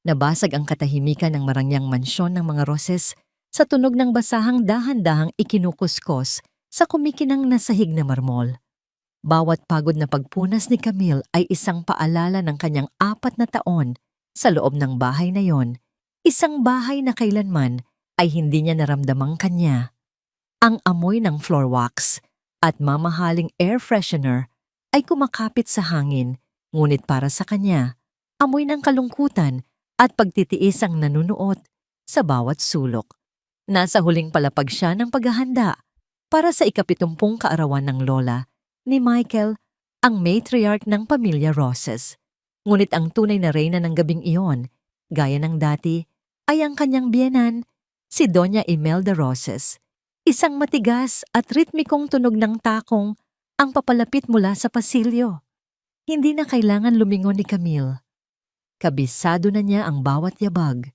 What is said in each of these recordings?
Nabasag ang katahimikan ng marangyang mansyon ng mga Roses sa tunog ng basahang dahan-dahang ikinukuskos sa kumikinang na sahig na marmol. Bawat pagod na pagpunas ni Camille ay isang paalala ng kanyang 4 na taon sa loob ng bahay na yon, isang bahay na kailanman ay hindi niya naramdamang kanya. Ang amoy ng floor wax at mamahaling air freshener ay kumakapit sa hangin, ngunit para sa kanya, amoy ng kalungkutan at pagtitiis ang nanunuot sa bawat sulok. Nasa huling palapag siya ng paghahanda para sa 70 kaarawan ng lola ni Michael, ang matriarch ng pamilya Roses. Ngunit ang tunay na reyna ng gabing iyon, gaya ng dati, ay ang kanyang biyenan, si Doña Imelda Roses. Isang matigas at ritmikong tunog ng takong ang papalapit mula sa pasilyo. Hindi na kailangan lumingon ni Camille. Kabisado na niya ang bawat yabag,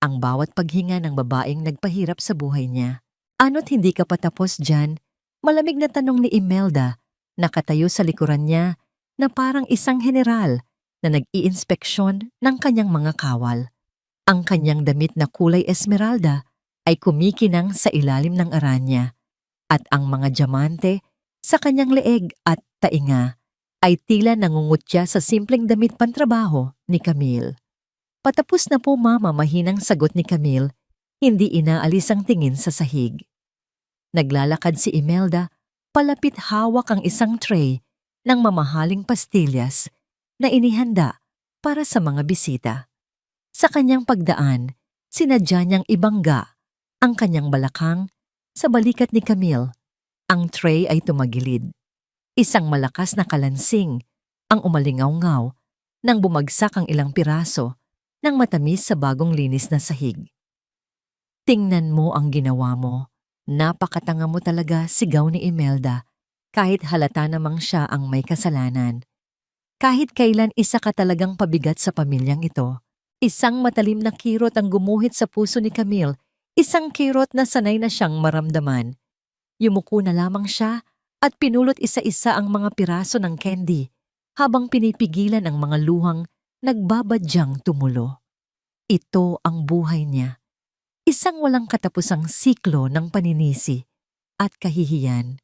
ang bawat paghinga ng babaeng nagpahirap sa buhay niya. Ano't hindi ka patapos dyan? Malamig na tanong ni Imelda, nakatayo sa likuran niya na parang isang general na nag-iinspeksyon ng kanyang mga kawal. Ang kanyang damit na kulay esmeralda ay kumikinang sa ilalim ng aranya at ang mga diamante sa kanyang leeg at tainga ay tila nangungutya sa simpleng damit pantrabaho ni Camille. Patapos na po mama, mahinang sagot ni Camille, hindi inaalis ang tingin sa sahig. Naglalakad si Imelda, palapit hawak ang isang tray ng mamahaling pastillas na inihanda para sa mga bisita. Sa kanyang pagdaan, sinadya niyang ibangga ang kanyang balakang sa balikat ni Camille. Ang tray ay tumagilid. Isang malakas na kalansing ang umalingaw-ngaw nang bumagsak ang ilang piraso ng matamis sa bagong linis na sahig. Tingnan mo ang ginawa mo. Napakatanga mo talaga, sigaw ni Imelda, kahit halata namang siya ang may kasalanan. Kahit kailan isa ka talagang pabigat sa pamilyang ito. Isang matalim na kirot ang gumuhit sa puso ni Camille, isang kirot na sanay na siyang maramdaman. Yumuko na lamang siya at pinulot isa-isa ang mga piraso ng candy habang pinipigilan ang mga luhang nagbabadyang tumulo. Ito ang buhay niya. Isang walang katapusang siklo ng paninisi at kahihiyan.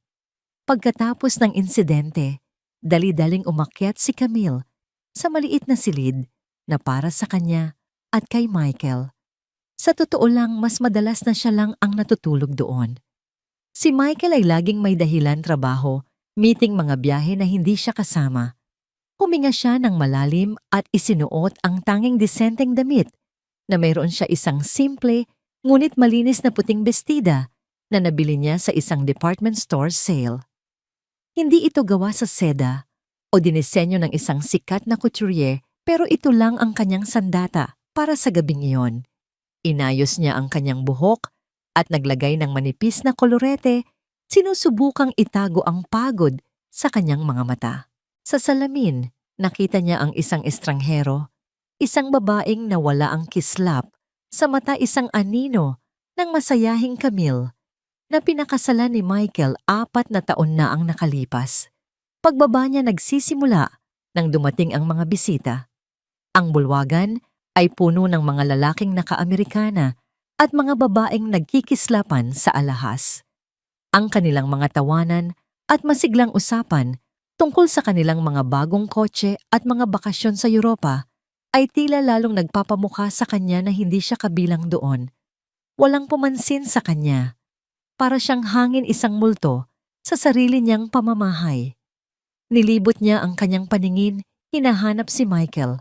Pagkatapos ng insidente, dali-daling umakyat si Camille sa maliit na silid na para sa kanya at kay Michael. Sa totoo lang, mas madalas na siya lang ang natutulog doon. Si Michael ay laging may dahilan, trabaho, meeting, mga biyahe na hindi siya kasama. Huminga siya ng malalim at isinuot ang tanging disenteng damit na mayroon siya isang simple ngunit malinis na puting bestida na nabili niya sa isang department store sale. Hindi ito gawa sa seda o dinisenyo ng isang sikat na couturier, pero ito lang ang kanyang sandata para sa gabing iyon. Inayos niya ang kanyang buhok at naglagay ng manipis na kolorete, sinusubukang itago ang pagod sa kanyang mga mata. Sa salamin, nakita niya ang isang estranghero, isang babaeng nawala ang kislap sa mata, isang anino ng masayahing Camille na pinakasalan ni Michael 4 na taon na ang nakalipas. Pagbaba niya nagsisimula nang dumating ang mga bisita. Ang bulwagan ay puno ng mga lalaking naka-Amerikana at mga babaeng nagkikislapan sa alahas. Ang kanilang mga tawanan at masiglang usapan tungkol sa kanilang mga bagong kotse at mga bakasyon sa Europa ay tila lalong nagpapamukha sa kanya na hindi siya kabilang doon. Walang pumansin sa kanya. Para siyang hangin, isang multo sa sarili niyang pamamahay. Nilibot niya ang kanyang paningin, hinahanap si Michael,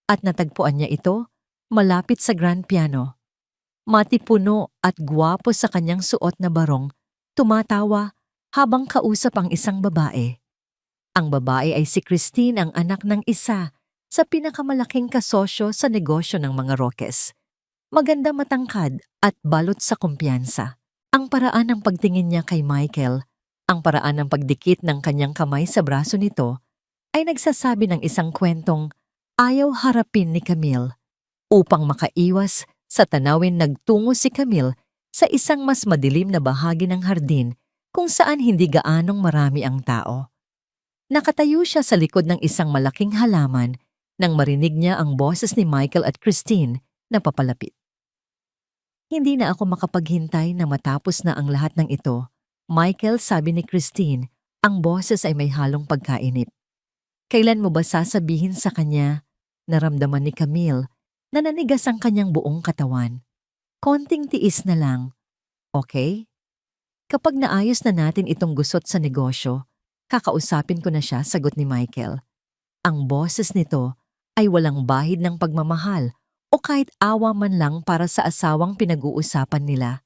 at natagpuan niya ito malapit sa grand piano. Matipuno at gwapo sa kanyang suot na barong, tumatawa habang kausap ang isang babae. Ang babae ay si Christine, ang anak ng isa sa pinakamalaking kasosyo sa negosyo ng mga Roques. Maganda, matangkad at balot sa kumpiyansa. Ang paraan ng pagtingin niya kay Michael, ang paraan ng pagdikit ng kanyang kamay sa braso nito, ay nagsasabi ng isang kwentong ayaw harapin ni Camille. Upang makaiwas sa tanawin, nagtungo si Camille sa isang mas madilim na bahagi ng hardin kung saan hindi gaanong marami ang tao. Nakatayo siya sa likod ng isang malaking halaman nang marinig niya ang boses ni Michael at Christine na papalapit. Hindi na ako makapaghintay na matapos na ang lahat ng ito. Michael, sabi ni Christine, ang boses ay may halong pagkainip. Kailan mo ba sasabihin sa kanya? Naramdaman ni Camille na nanigas ang kanyang buong katawan. Konting tiis na lang. Okay? Kapag naayos na natin itong gusot sa negosyo, kakausapin ko na siya, sagot ni Michael. Ang boses nito ay walang bahid ng pagmamahal o kahit awa man lang para sa asawang pinag-uusapan nila.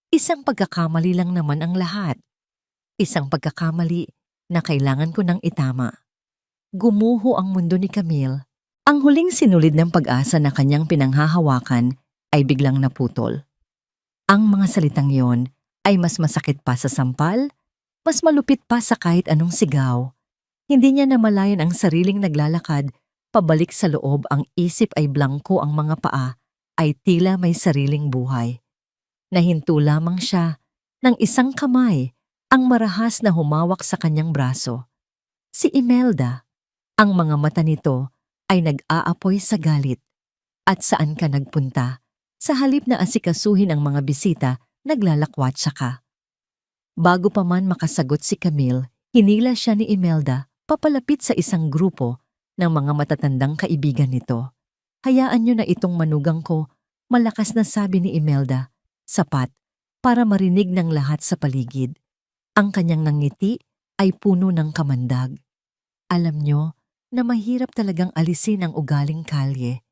Isang pagkakamali lang naman ang lahat. Isang pagkakamali na kailangan ko nang itama. Gumuho ang mundo ni Camille. Ang huling sinulid ng pag-asa na kanyang pinanghahawakan ay biglang naputol. Ang mga salitang yon ay mas masakit pa sa sampal, mas malupit pa sa kahit anong sigaw. Hindi niya namalayan ang sariling naglalakad, pabalik sa loob, ang isip ay blangko, ang mga paa ay tila may sariling buhay. Nahinto lamang siya ng isang kamay ang marahas na humawak sa kanyang braso. Si Imelda. Ang mga mata nito ay nag-aapoy sa galit. At saan ka nagpunta? Sa halip na asikasuhin ang mga bisita, naglalakwatsa ka. Bago pa man makasagot si Camille, hinila siya ni Imelda papalapit sa isang grupo ng mga matatandang kaibigan nito. Hayaan niyo na itong manugang ko, malakas na sabi ni Imelda, sapat para marinig ng lahat sa paligid. Ang kanyang nangiti ay puno ng kamandag. Alam niyo na mahirap talagang alisin ang ugaling kalye.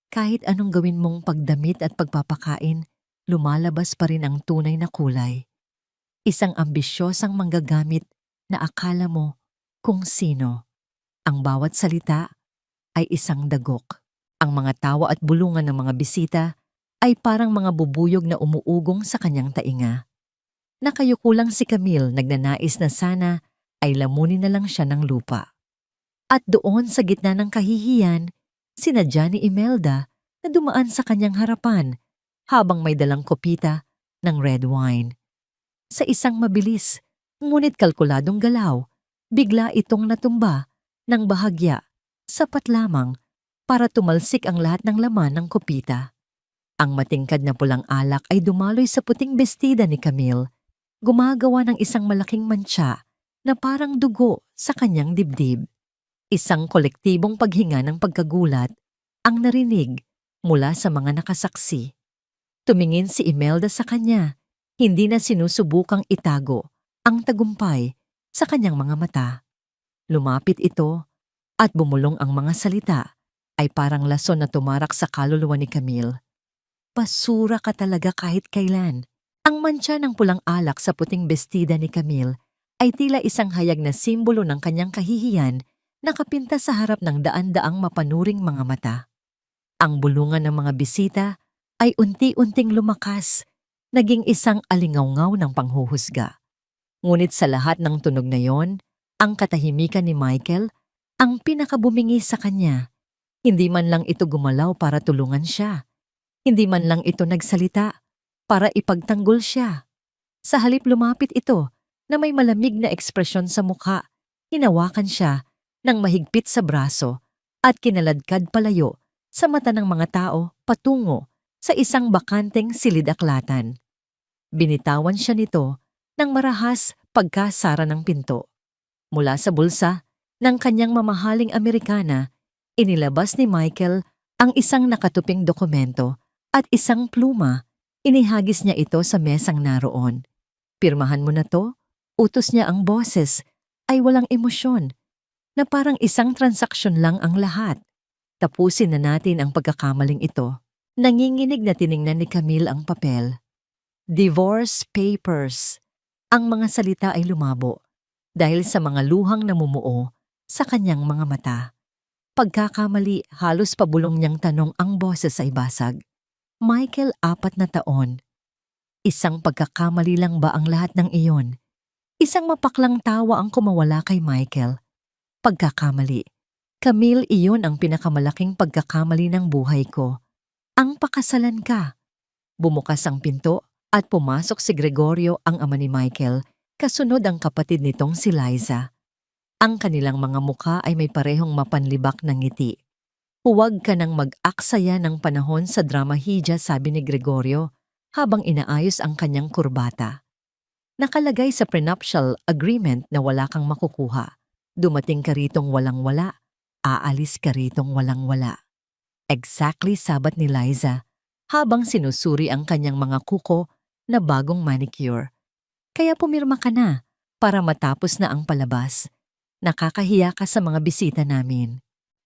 Kahit anong gawin mong pagdamit at pagpapakain, lumalabas pa rin ang tunay na kulay. Isang ambisyosang manggagamit na akala mo kung sino. Ang bawat salita ay isang dagok. Ang mga tawa at bulungan ng mga bisita ay parang mga bubuyog na umuugong sa kanyang tainga. Nakayukulang si Camille, nagnanais na sana ay lamunin na lang siya ng lupa. At doon sa gitna ng kahihiyan, sinadya ni Imelda na dumaan sa kanyang harapan habang may dalang kopita ng red wine. Sa isang mabilis, ngunit kalkuladong galaw, bigla itong natumba ng bahagya, sapat lamang para tumalsik ang lahat ng laman ng kopita. Ang matingkad na pulang alak ay dumaloy sa puting bestida ni Camille, gumagawa ng isang malaking mantsa na parang dugo sa kanyang dibdib. Isang kolektibong paghinga ng pagkagulat ang narinig mula sa mga nakasaksi. Tumingin si Imelda sa kanya, hindi na sinusubukang itago ang tagumpay sa kanyang mga mata. Lumapit ito at bumulong, ang mga salita ay parang lason na tumarak sa kaluluwa ni Camille. Basura ka talaga kahit kailan. Ang mantsa ng pulang alak sa puting bestida ni Camille ay tila isang hayag na simbolo ng kanyang kahihiyan, nakapinta sa harap ng daan-daang mapanuring mga mata. Ang bulungan ng mga bisita ay unti-unting lumakas, naging isang alingawngaw ng panghuhusga. Ngunit sa lahat ng tunog na yon, ang katahimikan ni Michael ang pinakabumingi sa kanya. Hindi man lang ito gumalaw para tulungan siya. Hindi man lang ito nagsalita para ipagtanggol siya. Sa halip, lumapit ito na may malamig na ekspresyon sa mukha. Hinawakan siya ng mahigpit sa braso at kinaladkad palayo sa mata ng mga tao patungo sa isang bakanteng silid-aklatan. Binitawan siya nito ng marahas pagkasara ng pinto. Mula sa bulsa ng kanyang mamahaling Amerikana, inilabas ni Michael ang isang nakatuping dokumento at isang pluma. Inihagis niya ito sa mesang naroon. Pirmahan mo na to, utos niya. Ang boses ay walang emosyon, na parang isang transaksyon lang ang lahat. Tapusin na natin ang pagkakamaling ito. Nanginginig na tiningnan ni Camille ang papel. Divorce papers. Ang mga salita ay lumabo dahil sa mga luhang namumuo sa kanyang mga mata. Pagkakamali, halos pabulong niyang tanong, ang boses ay basag. Michael, 4 na taon. Isang pagkakamali lang ba ang lahat ng iyon? Isang mapaklang tawa ang kumawala kay Michael. Pagkakamali. Camille, iyon ang pinakamalaking pagkakamali ng buhay ko. Ang pakasalan ka. Bumukas ang pinto at pumasok si Gregorio, ang ama ni Michael, kasunod ang kapatid nitong si Liza. Ang kanilang mga mukha ay may parehong mapanlibak na ngiti. Huwag ka nang mag-aksaya ng panahon sa dramahedya, sabi ni Gregorio habang inaayos ang kanyang kurbata. Nakalagay sa prenuptial agreement na wala kang makukuha. Dumating ka ritong walang-wala, aalis ka ritong walang-wala. Exactly, sabat ni Liza habang sinusuri ang kanyang mga kuko na bagong manicure. Kaya pumirma ka na para matapos na ang palabas. Nakakahiya ka sa mga bisita namin.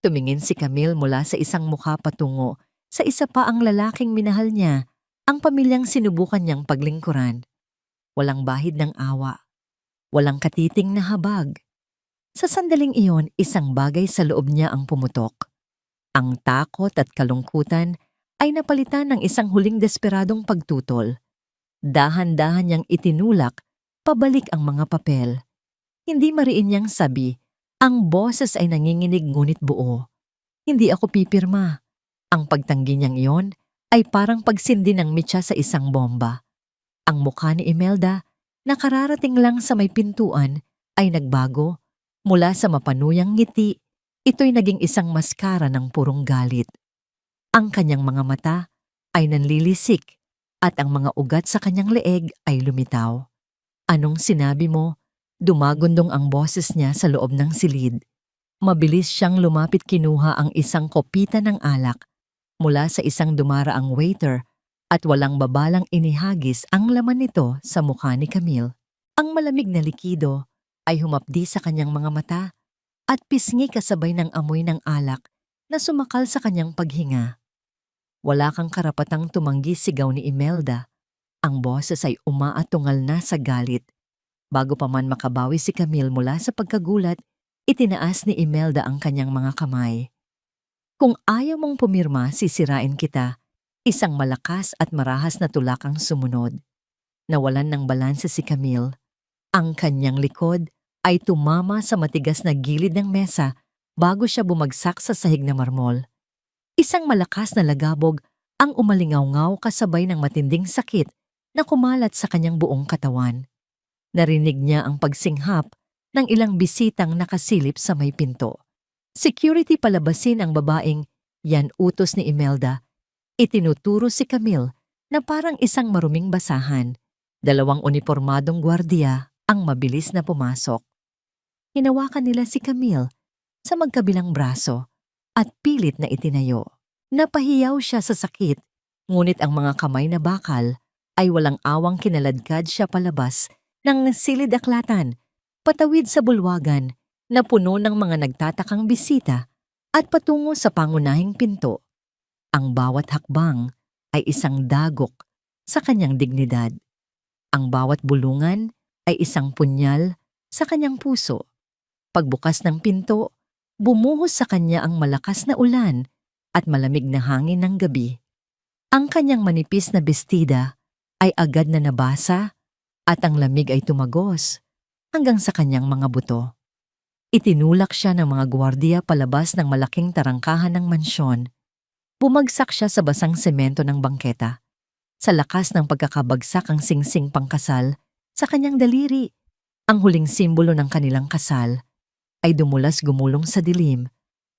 Tumingin si Camille mula sa isang mukha patungo sa isa pa ang lalaking minahal niya, ang pamilyang sinubukan niyang paglingkuran. Walang bahid ng awa. Walang katiting na habag. Sa sandaling iyon, isang bagay sa loob niya ang pumutok. Ang takot at kalungkutan ay napalitan ng isang huling desperadong pagtutol. Dahan-dahan niyang itinulak pabalik ang mga papel. Hindi mariin niyang sabi, ang boses ay nanginginig ngunit buo. Hindi ako pipirma. Ang pagtanggi niyang iyon ay parang pagsindi ng mitya sa isang bomba. Ang mukha ni Imelda, nakararating lang sa may pintuan, ay nagbago. Mula sa mapanuyang ngiti, ito'y naging isang maskara ng purong galit. Ang kanyang mga mata ay nanlilisik at ang mga ugat sa kanyang leeg ay lumitaw. Anong sinabi mo? Dumagundong ang boses niya sa loob ng silid. Mabilis siyang lumapit, kinuha ang isang kopita ng alak mula sa isang dumaraang waiter at walang babalang inihagis ang laman nito sa mukha ni Camille. Ang malamig na likido ay humapdi sa kanyang mga mata at pisngi kasabay ng amoy ng alak na sumakal sa kanyang paghinga. Wala kang karapatang tumanggi, sigaw ni Imelda. Ang boses ay umaatungal na sa galit. Bago pa man makabawi si Camille mula sa pagkagulat, itinaas ni Imelda ang kanyang mga kamay. Kung ayaw mong pumirma, sisirain kita. Isang malakas at marahas na tulak ang sumunod. Nawalan ng balanse si Camille. Ang kanyang likod ay tumama sa matigas na gilid ng mesa bago siya bumagsak sa sahig na marmol. Isang malakas na lagabog ang umalingaw-ngaw kasabay ng matinding sakit na kumalat sa kanyang buong katawan. Narinig niya ang pagsinghap ng ilang bisitang nakasilip sa may pinto. Security, palabasin ang babaeng, yan utos ni Imelda. Itinuturo si Camille na parang isang maruming basahan. 2 unipormadong gwardiya ang mabilis na pumasok. Hinawakan nila si Camille sa magkabilang braso at pilit na itinayo. Napahiyaw siya sa sakit, ngunit ang mga kamay na bakal ay walang awang kinaladkad siya palabas ng silid-aklatan, patawid sa bulwagan na puno ng mga nagtatakang bisita at patungo sa pangunahing pinto. Ang bawat hakbang ay isang dagok sa kanyang dignidad. Ang bawat bulungan ay isang punyal sa kanyang puso. Pagbukas ng pinto, bumuhos sa kanya ang malakas na ulan at malamig na hangin ng gabi. Ang kanyang manipis na bestida ay agad na nabasa at ang lamig ay tumagos hanggang sa kanyang mga buto. Itinulak siya ng mga gwardiya palabas ng malaking tarangkahan ng mansyon. Bumagsak siya sa basang semento ng bangketa. Sa lakas ng pagkakabagsak ang singsing pangkasal sa kanyang daliri, ang huling simbolo ng kanilang kasal, ay dumulas gumulong sa dilim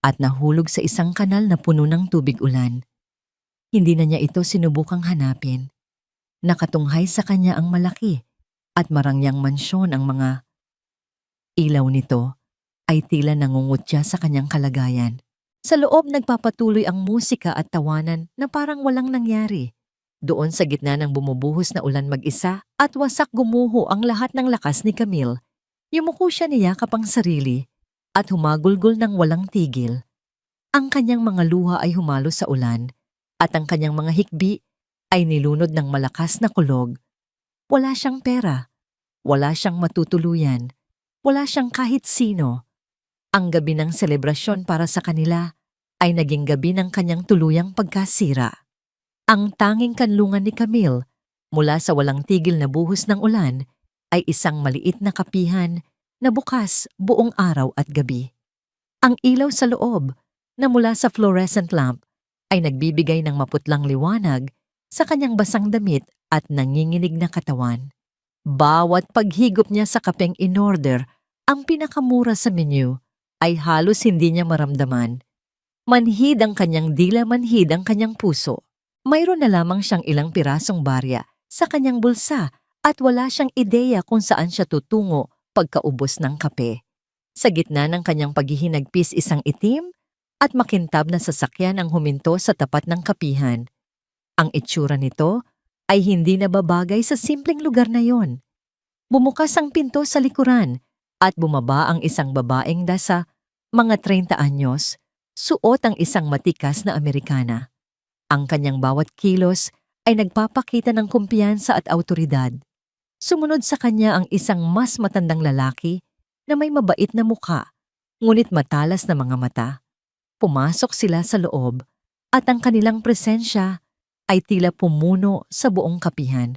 at nahulog sa isang kanal na puno ng tubig ulan. Hindi na niya ito sinubukang hanapin. Nakatunghay sa kanya ang malaki at marangyang mansyon. Ang mga ilaw nito ay tila nangungutya sa kanyang kalagayan. Sa loob, nagpapatuloy ang musika at tawanan na parang walang nangyari. Doon sa gitna ng bumubuhos na ulan mag-isa at wasak gumuho ang lahat ng lakas ni Camille. Yumuko siya, niyakap ang sarili at humagulgol ng walang tigil. Ang kanyang mga luha ay humalo sa ulan at ang kanyang mga hikbi ay nilunod ng malakas na kulog. Wala siyang pera, wala siyang matutuluyan, wala siyang kahit sino. Ang gabi ng selebrasyon para sa kanila ay naging gabi ng kanyang tuluyang pagkasira. Ang tanging kanlungan ni Camille mula sa walang tigil na buhos ng ulan ay isang maliit na kapihan na bukas buong araw at gabi. Ang ilaw sa loob na mula sa fluorescent lamp ay nagbibigay ng maputlang liwanag sa kanyang basang damit at nanginginig na katawan. Bawat paghigop niya sa kapeng in-order, ang pinakamura sa menu, ay halos hindi niya maramdaman. Manhid ang kanyang dila, manhid ang kanyang puso. Mayroon na lamang siyang ilang pirasong barya sa kanyang bulsa at wala siyang ideya kung saan siya tutungo pagkaubos ng kape. Sa gitna ng kanyang paghihinagpis, isang itim at makintab na sasakyan ang huminto sa tapat ng kapihan. Ang itsura nito ay hindi nababagay sa simpleng lugar na yon. Bumukas ang pinto sa likuran at bumaba ang isang babaeng dasa mga 30 anyos, suot ang isang matikas na Amerikana. Ang kanyang bawat kilos ay nagpapakita ng kumpiyansa at awtoridad. Sumunod sa kanya ang isang mas matandang lalaki na may mabait na mukha, ngunit matalas na mga mata. Pumasok sila sa loob at ang kanilang presensya ay tila pumuno sa buong kapihan.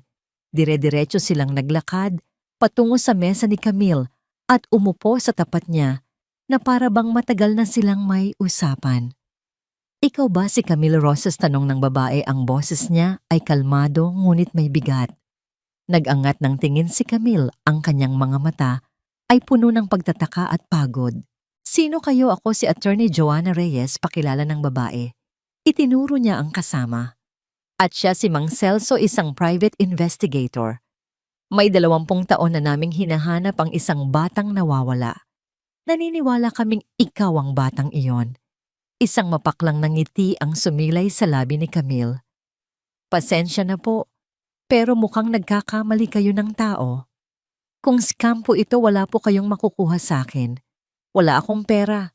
Dire-diretso silang naglakad patungo sa mesa ni Camille at umupo sa tapat niya na para bang matagal na silang may usapan. "Ikaw ba si Camille Roses?" tanong ng babae. Ang boses niya ay kalmado ngunit may bigat. Nag-angat ng tingin si Camille, ang kanyang mga mata ay puno ng pagtataka at pagod. "Sino kayo?" "Ako si Attorney Joanna Reyes," pakilala ng babae. Itinuro niya ang kasama. "At siya si Mang Celso, isang private investigator. May 20 taon na naming hinahanap ang isang batang nawawala. Naniniwala kaming ikaw ang batang iyon." Isang mapaklang na ngiti ang sumilay sa labi ni Camille. "Pasensya na po, pero mukhang nagkakamali kayo ng tao. Kung scam po ito, wala po kayong makukuha sa akin. Wala akong pera."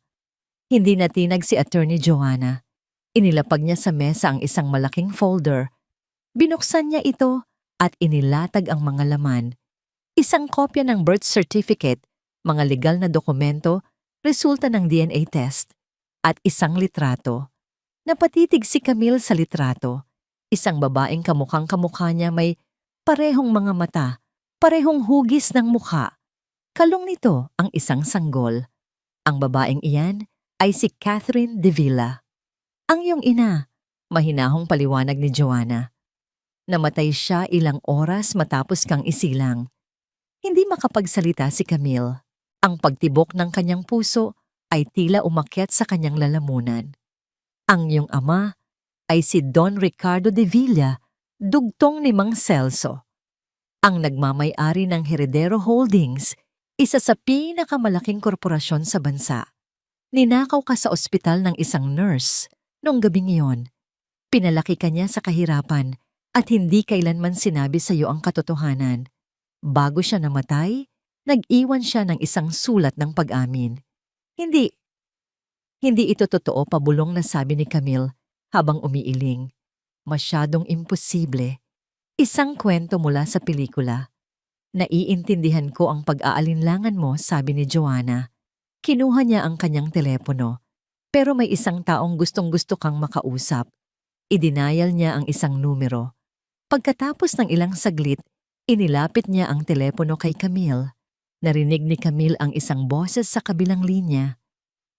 Hindi natinag si Attorney Joanna. Inilapag niya sa mesa ang isang malaking folder. Binuksan niya ito at inilatag ang mga laman. Isang kopya ng birth certificate, mga legal na dokumento, resulta ng DNA test, at isang litrato. Napatitig si Camille sa litrato. Isang babaeng kamukhang kamukha niya, may parehong mga mata, parehong hugis ng mukha. Kalong nito ang isang sanggol. Ang babaeng iyan ay si Catherine De Villa. "Ang iyong ina," mahinahong paliwanag ni Joanna. "Namatay siya ilang oras matapos kang isilang." Hindi makapagsalita si Camille. Ang pagtibok ng kanyang puso ay tila umakyat sa kanyang lalamunan. "Ang iyong ama ay si Don Ricardo De Villa, dugtong ni Mang Celso, ang nagmamay-ari ng Heredero Holdings, isa sa pinakamalaking korporasyon sa bansa. Ninakaw ka sa ospital ng isang nurse noong gabing iyon. Pinalaki ka niya sa kahirapan at hindi kailanman sinabi sa iyo ang katotohanan. Bago siya namatay, nag-iwan siya ng isang sulat ng pag-amin. Hindi ito totoo," pabulong na sabi ni Camille habang umiiling. "Masyadong imposible. Isang kwento mula sa pelikula." "Naiintindihan ko ang pag-aalinlangan mo," sabi ni Joanna. Kinuha niya ang kanyang telepono. "Pero may isang taong gustong-gusto kang makausap." Idinayal niya ang isang numero. Pagkatapos ng ilang saglit, inilapit niya ang telepono kay Camille. Narinig ni Camille ang isang boses sa kabilang linya.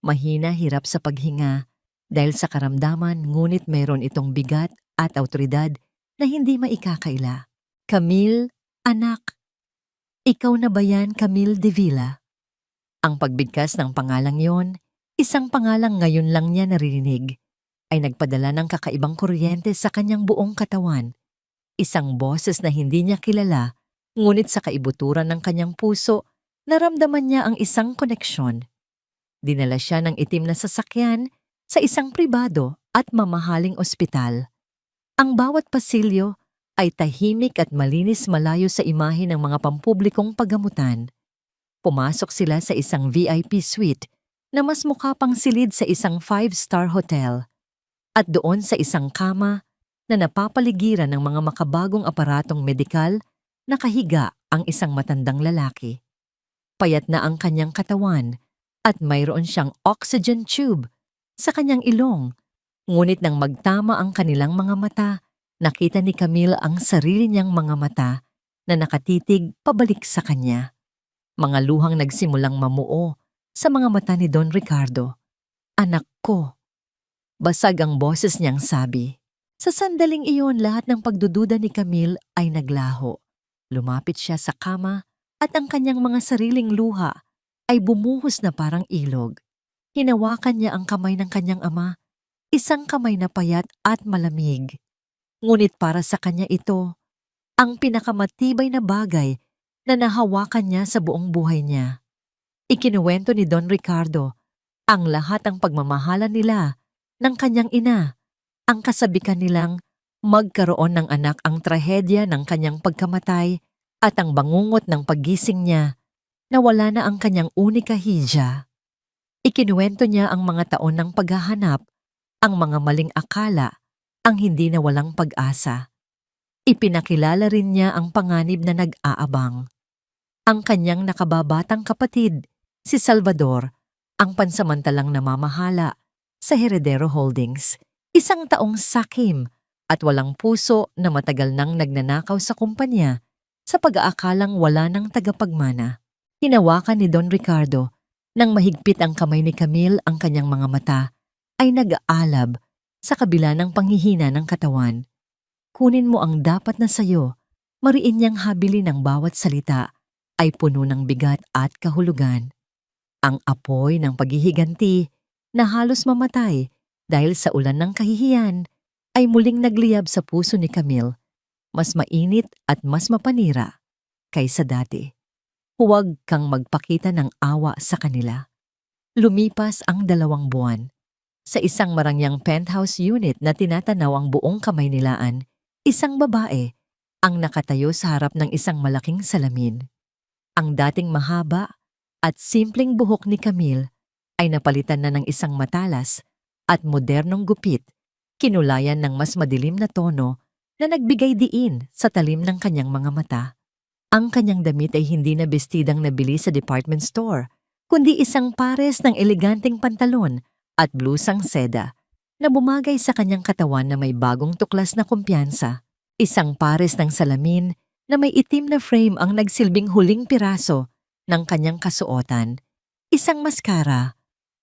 Mahina, hirap sa paghinga dahil sa karamdaman, ngunit mayroon itong bigat at awtoridad na hindi maikakaila. "Camille, anak. Ikaw na ba yan, Camille De Villa?" Ang pagbigkas ng pangalang yon, isang pangalang ngayon lang niya naririnig, ay nagpadala ng kakaibang kuryente sa kanyang buong katawan. Isang boses na hindi niya kilala, ngunit sa kaibuturan ng kanyang puso, naramdaman niya ang isang koneksyon. Dinala siya ng itim na sasakyan sa isang pribado at mamahaling ospital. Ang bawat pasilyo ay tahimik at malinis, malayo sa imahe ng mga pampublikong paggamutan. Pumasok sila sa isang VIP suite na mas mukha pang silid sa isang 5-star hotel. At doon sa isang kama na napapaligiran ng mga makabagong aparatong medikal, nakahiga ang isang matandang lalaki. Payat na ang kanyang katawan at mayroon siyang oxygen tube sa kanyang ilong. Ngunit nang magtama ang kanilang mga mata, nakita ni Camille ang sarili niyang mga mata na nakatitig pabalik sa kanya. Mga luhang nagsimulang mamuo sa mga mata ni Don Ricardo. "Anak ko." Basag ang boses niyang sabi. Sa sandaling iyon, lahat ng pagdududa ni Camille ay naglaho. Lumapit siya sa kama at ang kanyang mga sariling luha ay bumuhos na parang ilog. Hinawakan niya ang kamay ng kanyang ama isang kamay na payat at malamig. Ngunit para sa kanya ito, ang pinakamatibay na bagay na nahawakan niya sa buong buhay niya. Ikinuwento ni Don Ricardo ang lahat ng pagmamahalan nila ng kanyang ina, ang kasabikan nilang magkaroon ng anak ang trahedya ng kanyang pagkamatay at ang bangungot ng paggising niya na wala na ang kanyang unika hija. Ikinuwento niya ang mga taon ng paghahanap, ang mga maling akala, ang hindi na walang pag-asa. Ipinakilala rin niya ang panganib na nag-aabang. Ang kanyang nakababatang kapatid, si Salvador, ang pansamantalang namamahala sa Heredero Holdings, isang taong sakim at walang puso na matagal nang nagnanakaw sa kumpanya sa pag-aakalang wala ng tagapagmana. Hinawakan ni Don Ricardo nang mahigpit ang kamay ni Camille, ang kanyang mga mata ay nag-aalab sa kabila ng panghihina ng katawan. Kunin mo ang dapat na sayo, mariin niyang habili ng bawat salita ay puno ng bigat at kahulugan. Ang apoy ng paghihiganti na halos mamatay dahil sa ulan ng kahihiyan ay muling nagliyab sa puso ni Camille, mas mainit at mas mapanira kaysa dati. Huwag kang magpakita ng awa sa kanila. Lumipas ang 2 buwan. Sa isang marangyang penthouse unit na tinatanaw ang buong Kamaynilaan, isang babae ang nakatayo sa harap ng isang malaking salamin. Ang dating mahaba at simpleng buhok ni Camille ay napalitan na ng isang matalas at modernong gupit, kinulayan ng mas madilim na tono na nagbigay diin sa talim ng kanyang mga mata. Ang kanyang damit ay hindi na bestidang nabili sa department store, kundi isang pares ng eleganteng pantalon at blusang seda na bumagay sa kanyang katawan na may bagong tuklas na kumpiyansa. Isang pares ng salamin na may itim na frame ang nagsilbing huling piraso ng kanyang kasuotan. Isang maskara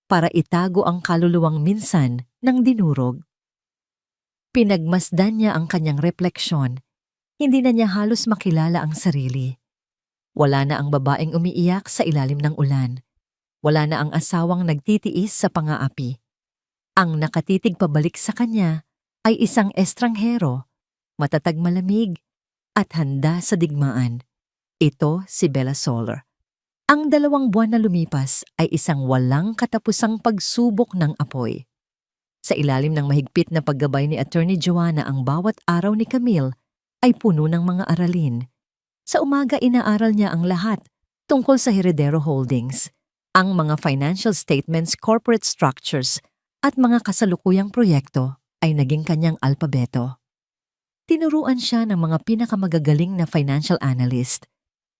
para itago ang kaluluwang minsan ng dinurog. Pinagmasdan niya ang kanyang refleksyon. Hindi na niya halos makilala ang sarili. Wala na ang babaeng umiiyak sa ilalim ng ulan. Wala na ang asawang nagtitiis sa pangaapi. Ang nakatitig pabalik sa kanya ay isang estranghero, matatag malamig, at handa sa digmaan. Ito si Bella Solar. Ang 2 buwan na lumipas ay isang walang katapusang pagsubok ng apoy. Sa ilalim ng mahigpit na paggabay ni Attorney Joanna, ang bawat araw ni Camille ay puno ng mga aralin. Sa umaga inaaral niya ang lahat tungkol sa Heredero Holdings, ang mga financial statements, corporate structures, at mga kasalukuyang proyekto ay naging kanyang alpabeto. Tinuruan siya ng mga pinakamagagaling na financial analyst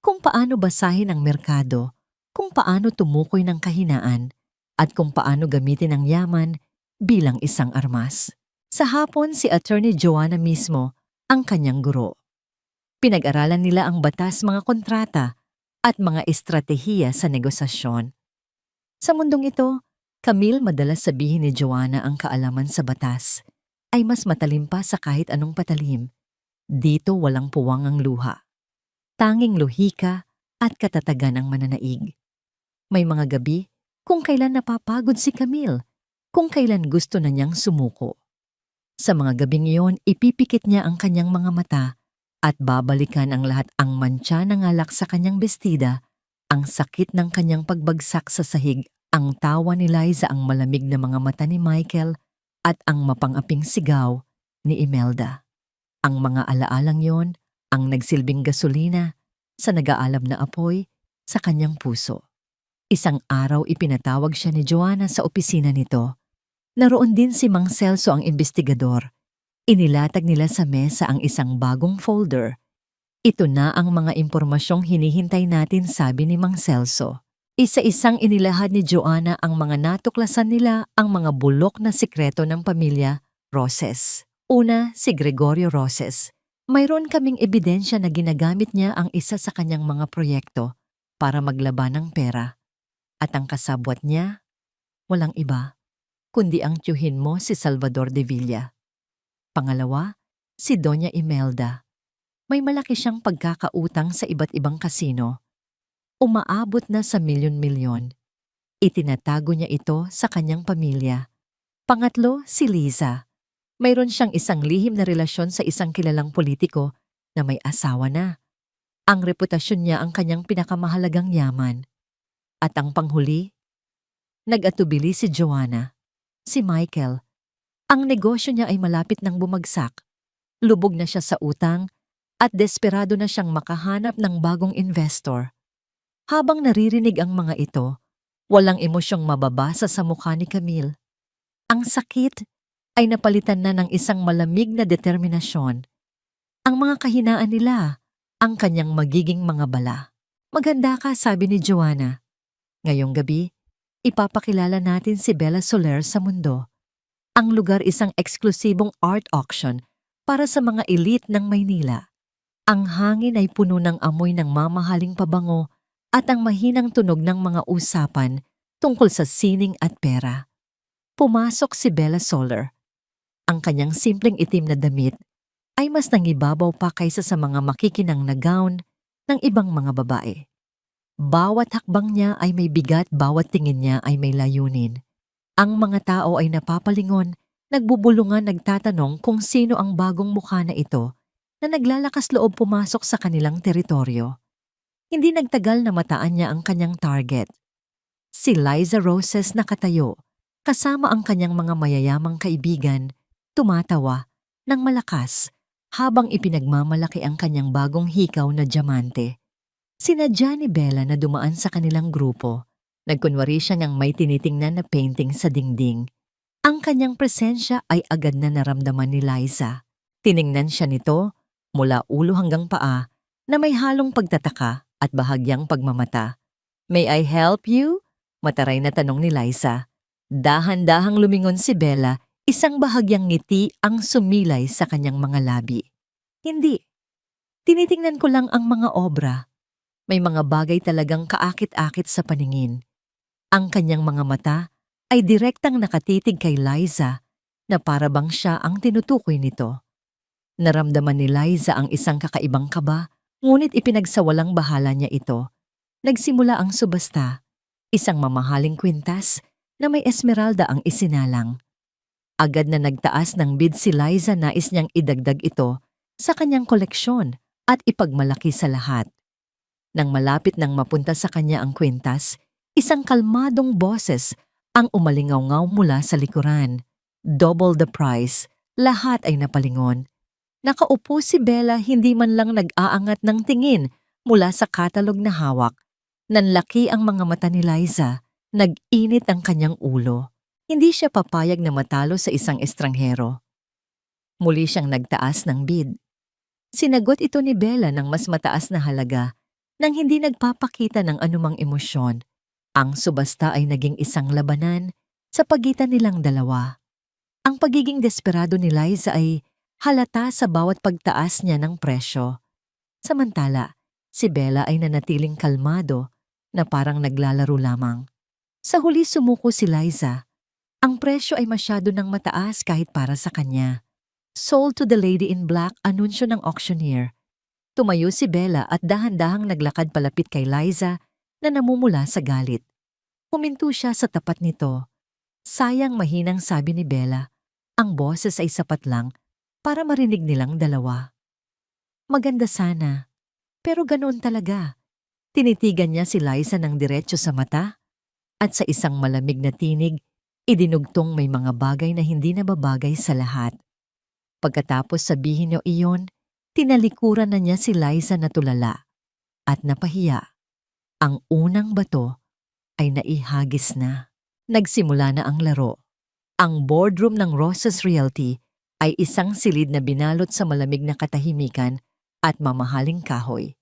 kung paano basahin ang merkado, kung paano tumukoy ng kahinaan, at kung paano gamitin ang yaman bilang isang armas. Sa hapon, si Attorney Joanna mismo ang kanyang guro. Pinag-aralan nila ang batas, mga kontrata, at mga estratehiya sa negosasyon. Sa mundong ito, Camille, madalas sabihin ni Joanna, ang kaalaman sa batas ay mas matalim pa sa kahit anong patalim. Dito walang puwang ang luha. Tanging lohika at katatagan ang mananaig. May mga gabi kung kailan napapagod si Camille, kung kailan gusto na niyang sumuko. Sa mga gabing iyon, ipipikit niya ang kanyang mga mata at babalikan ang lahat, ang mantsa ng alak sa kanyang bestida, ang sakit ng kanyang pagbagsak sa sahig, ang tawa ni Liza, ang malamig na mga mata ni Michael, at ang mapangaping sigaw ni Imelda. Ang mga alaalang yon ang nagsilbing gasolina sa nag-aalab na apoy sa kanyang puso. Isang araw ipinatawag siya ni Joanna sa opisina nito. Naroon din si Mang Celso, ang investigador. Inilatag nila sa mesa ang isang bagong folder. Ito na ang mga impormasyong hinihintay natin, sabi ni Mang Celso. Isa-isang inilahad ni Joanna ang mga natuklasan nila, ang mga bulok na sikreto ng pamilya Roses. Una, si Gregorio Roses. Mayroon kaming ebidensya na ginagamit niya ang isa sa kanyang mga proyekto para maglaban ng pera. At ang kasabwat niya, walang iba, kundi ang tiyuhin mo, si Salvador de Villa. Pangalawa, si Doña Imelda. May malaki siyang pagkakautang sa iba't ibang kasino. Umaabot na sa milyon-milyon. Itinatago niya ito sa kanyang pamilya Pangatlo, si Liza. Mayroon siyang isang lihim na relasyon sa isang kilalang politiko na may asawa na. Ang reputasyon niya ang kanyang pinakamahalagang yaman. At ang panghuli, nag-atubili si Joanna. Si Michael. Ang negosyo niya ay malapit nang bumagsak. Lubog na siya sa utang at desperado na siyang makahanap ng bagong investor. Habang naririnig ang mga ito, walang emosyong mababasa sa mukha ni Camille. Ang sakit ay napalitan na ng isang malamig na determinasyon. Ang mga kahinaan nila, ang kanyang magiging mga bala. Maganda ka, sabi ni Joanna. Ngayong gabi, ipapakilala natin si Bella Soler sa mundo. Ang lugar isang eksklusibong art auction para sa mga elite ng Maynila. Ang hangin ay puno ng amoy ng mamahaling pabango at ang mahinang tunog ng mga usapan tungkol sa sining at pera. Pumasok si Bella Soler. Ang kanyang simpleng itim na damit ay mas nangibabaw pa kaysa sa mga makikinang na gown ng ibang mga babae. Bawat hakbang niya ay may bigat, bawat tingin niya ay may layunin. Ang mga tao ay napapalingon, nagbubulungan, nagtatanong kung sino ang bagong mukha na ito na naglalakas loob pumasok sa kanilang teritoryo. Hindi nagtagal na mataan niya ang kanyang target. Si Liza Roses nakatayo, kasama ang kanyang mga mayayamang kaibigan, tumatawa ng malakas habang ipinagmamalaki ang kanyang bagong hikaw na diamante. Sinadya ni Bella na dumaan sa kanilang grupo. Nagkunwari siya ng may tinitingnan na painting sa dingding. Ang kanyang presensya ay agad na naramdaman ni Liza. Tiningnan siya nito mula ulo hanggang paa na may halong pagtataka at bahagyang pagmamata. "May I help you?" Mataray na tanong ni Liza. Dahan-dahang lumingon si Bella, isang bahagyang ngiti ang sumilay sa kanyang mga labi. "Hindi. Tinitingnan ko lang ang mga obra." May mga bagay talagang kaakit-akit sa paningin. Ang kanyang mga mata ay direktang nakatitig kay Liza na para bang siya ang tinutukoy nito. Naramdaman ni Liza ang isang kakaibang kaba, ngunit ipinagsawalang bahala niya ito. Nagsimula ang subasta, isang mamahaling kwintas na may esmeralda ang isinalang. Agad na nagtaas ng bid si Liza, nais niyang idagdag ito sa kanyang koleksyon at ipagmalaki sa lahat. Nang malapit nang mapunta sa kanya ang kwintas, isang kalmadong boses ang umalingaw-ngaw mula sa likuran. "Double the price." Lahat ay napalingon. Nakaupo si Bella, hindi man lang nag-aangat ng tingin mula sa katalog na hawak. Nanlaki ang mga mata ni Liza. Nag-init ang kanyang ulo. Hindi siya papayag na matalo sa isang estranghero. Muli siyang nagtaas ng bid. Sinagot ito ni Bella ng mas mataas na halaga nang hindi nagpapakita ng anumang emosyon. Ang subasta ay naging isang labanan sa pagitan nilang dalawa. Ang pagiging desperado ni Liza ay halata sa bawat pagtaas niya ng presyo. Samantala, si Bella ay nanatiling kalmado na parang naglalaro lamang. Sa huli sumuko si Liza. Ang presyo ay masyado nang mataas kahit para sa kanya. "Sold to the lady in black," anunsyo ng auctioneer. Tumayo si Bella at dahan-dahang naglakad palapit kay Liza na namumula sa galit. Huminto siya sa tapat nito. "Sayang," mahinang sabi ni Bella. Ang boses ay sapat lang para marinig nilang dalawa. "Maganda sana, pero ganoon talaga." Tinitigan niya si Liza ng diretso sa mata at sa isang malamig na tinig, idinugtong may mga bagay na hindi nababagay sa lahat. Pagkatapos sabihin niyo iyon, tinalikuran na niya si Liza na tulala at napahiya. Ang unang bato ay naihagis na. Nagsimula na ang laro. Ang boardroom ng Roses Realty ay isang silid na binalot sa malamig na katahimikan at mamahaling kahoy.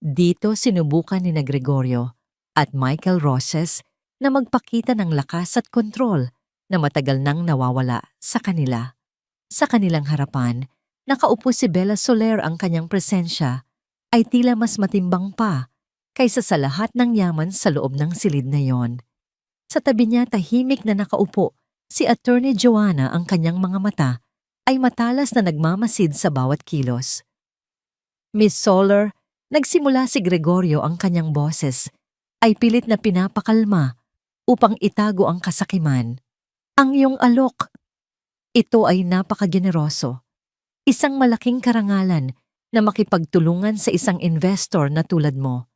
Dito sinubukan ni Gregorio at Michael Roses na magpakita ng lakas at kontrol na matagal nang nawawala sa kanila. Sa kanilang harapan, nakaupo si Bella Soler. Ang kanyang presensya ay tila mas matimbang pa kaysa sa lahat ng yaman sa loob ng silid na yon. Sa tabi niya tahimik na nakaupo si Attorney Joanna. Ang kanyang mga mata ay matalas na nagmamasid sa bawat kilos. "Miss Soler," nagsimula si Gregorio, ang kanyang boses ay pilit na pinapakalma upang itago ang kasakiman. Ang iyong alok. Ito ay napakageneroso. Isang malaking karangalan na makipagtulungan sa isang investor na tulad mo.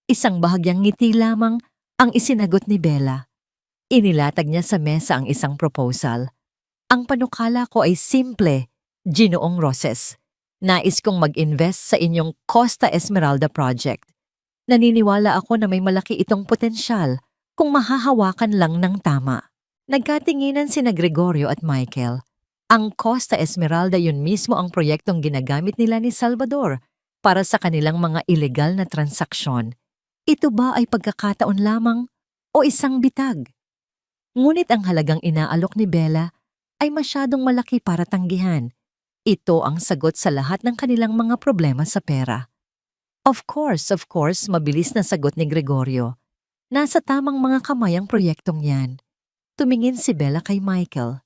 Isang bahagyang ngiti lamang ang isinagot ni Bella. Inilatag niya sa mesa ang isang proposal. Ang panukala ko ay simple, Ginoong Roses. Nais kong mag-invest sa inyong Costa Esmeralda project. Naniniwala ako na may malaki itong potensyal kung mahahawakan lang ng tama. Nagkatinginan sina Gregorio at Michael. Ang Costa Esmeralda yun mismo ang proyektong ginagamit nila ni Salvador para sa kanilang mga ilegal na transaksyon. Ito ba ay pagkakataon lamang o isang bitag? Ngunit ang halagang inaalok ni Bella ay masyadong malaki para tanggihan. Ito ang sagot sa lahat ng kanilang mga problema sa pera. Of course, mabilis na sagot ni Gregorio. Nasa tamang mga kamay ang proyektong yan. Tumingin si Bella kay Michael.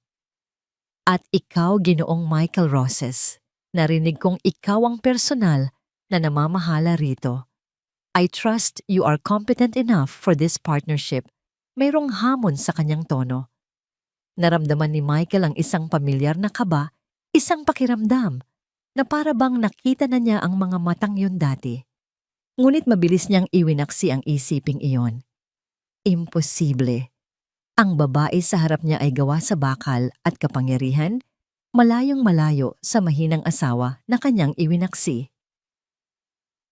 At ikaw, Ginoong Michael Roses, narinig kong ikaw ang personal na namamahala rito. I trust you are competent enough for this partnership. Mayroong hamon sa kanyang tono. Naramdaman ni Michael ang isang pamilyar na kaba, isang pakiramdam, na para bang nakita na niya ang mga matang yun dati. Ngunit mabilis niyang iwinaksi ang isiping iyon. Imposible. Ang babae sa harap niya ay gawa sa bakal at kapangyarihan, malayong malayo sa mahinang asawa na kanyang iwinaksi.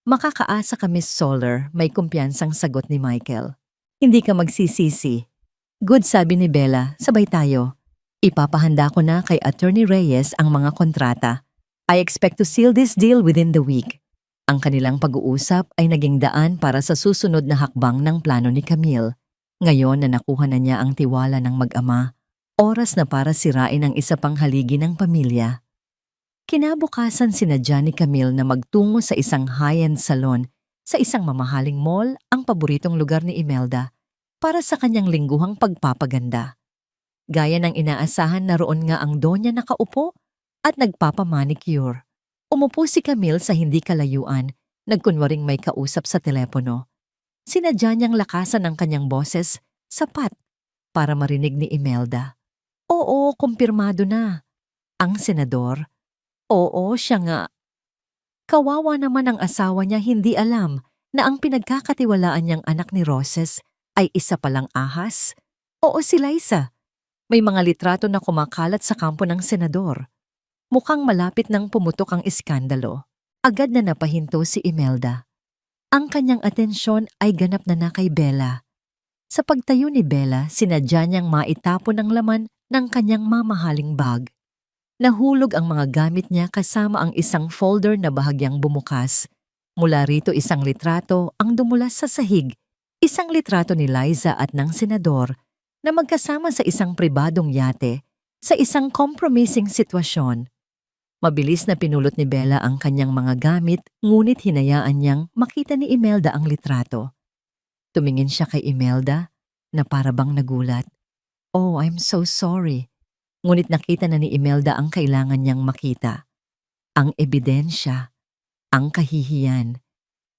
Makakaasa ka, Miss Solar, may kumpiyansang sagot ni Michael. Hindi ka magsisisi. Good, sabi ni Bella, sabay tayo. Ipapahanda ko na kay Attorney Reyes ang mga kontrata. I expect to seal this deal within the week. Ang kanilang pag-uusap ay naging daan para sa susunod na hakbang ng plano ni Camille. Ngayon na nakuha na niya ang tiwala ng mag-ama, oras na para sirain ang isa pang haligi ng pamilya. Kinabukasan sinadya ni Camille na magtungo sa isang high-end salon sa isang mamahaling mall, ang paboritong lugar ni Imelda, para sa kanyang lingguhang pagpapaganda. Gaya ng inaasahan, naroon nga ang donya nakaupo at nagpapamanicure. Umupo si Camille sa hindi kalayuan, nagkunwaring may kausap sa telepono. Sinadya niyang lakasan ang kanyang boses, sapat, para marinig ni Imelda. Oo, kumpirmado na. Ang senador? Oo, siya nga. Kawawa naman ang asawa niya, hindi alam na ang pinagkakatiwalaan niyang anak ni Roses ay isa palang ahas. Oo, si Liza. May mga litrato na kumakalat sa kampo ng senador. Mukhang malapit nang pumutok ang iskandalo. Agad na napahinto si Imelda. Ang kanyang atensyon ay ganap na kay Bella. Sa pagtayo ni Bella, sinadya niyang maitapon ang laman ng kanyang mamahaling bag. Nahulog ang mga gamit niya kasama ang isang folder na bahagyang bumukas. Mula rito isang litrato ang dumulas sa sahig, isang litrato ni Liza at ng senador na magkasama sa isang pribadong yate sa isang compromising sitwasyon. Mabilis na pinulot ni Bella ang kanyang mga gamit, ngunit hinayaan niyang makita ni Imelda ang litrato. Tumingin siya kay Imelda na para bang nagulat. Oh, I'm so sorry. Ngunit nakita na ni Imelda ang kailangan niyang makita. Ang ebidensya, ang kahihiyan,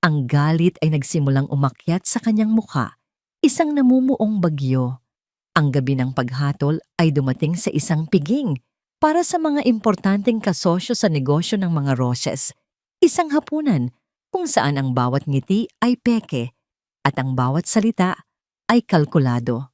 ang galit ay nagsimulang umakyat sa kanyang mukha, isang namumuong bagyo. Ang gabi ng paghatol ay dumating sa isang piging para sa mga importanteng kasosyo sa negosyo ng mga Roses. Isang hapunan kung saan ang bawat ngiti ay peke at ang bawat salita ay kalkulado.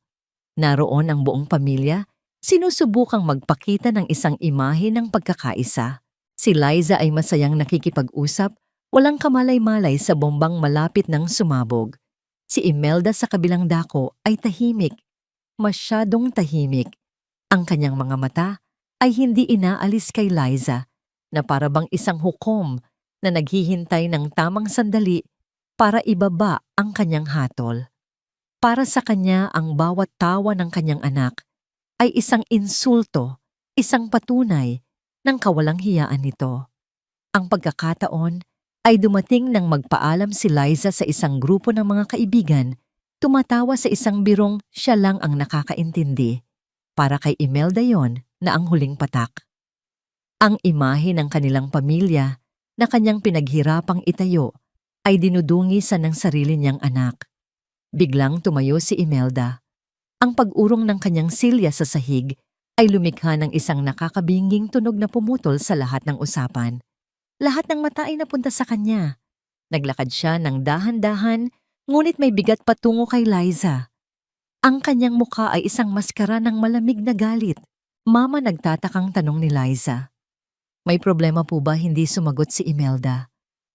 Naroon ang buong pamilya, sinusubukang magpakita ng isang imahe ng pagkakaisa. Si Liza ay masayang nakikipag-usap, walang kamalay-malay sa bombang malapit ng sumabog. Si Imelda sa kabilang dako ay tahimik, masyadong tahimik. Ang kanyang mga mata ay hindi inaalis kay Liza, na para bang isang hukom na naghihintay ng tamang sandali para ibaba ang kanyang hatol. Para sa kanya, ang bawat tawa ng kanyang anak ay isang insulto, isang patunay ng kawalang hiyaan nito. Ang pagkakataon ay dumating nang magpaalam si Liza sa isang grupo ng mga kaibigan, tumatawa sa isang birong siya lang ang nakakaintindi. Para kay Imelda yon na ang huling patak. Ang imahe ng kanilang pamilya na kanyang pinaghirapang itayo ay dinudungisan ng sarili niyang anak. Biglang tumayo si Imelda. Ang pag-urong ng kanyang silya sa sahig ay lumikha ng isang nakakabinging tunog na pumutol sa lahat ng usapan. Lahat ng mata ay napunta sa kanya. Naglakad siya ng dahan-dahan, ngunit may bigat patungo kay Liza. Ang kanyang mukha ay isang maskara ng malamig na galit. Mama, nagtatakang tanong ni Liza. May problema po ba? Hindi sumagot si Imelda.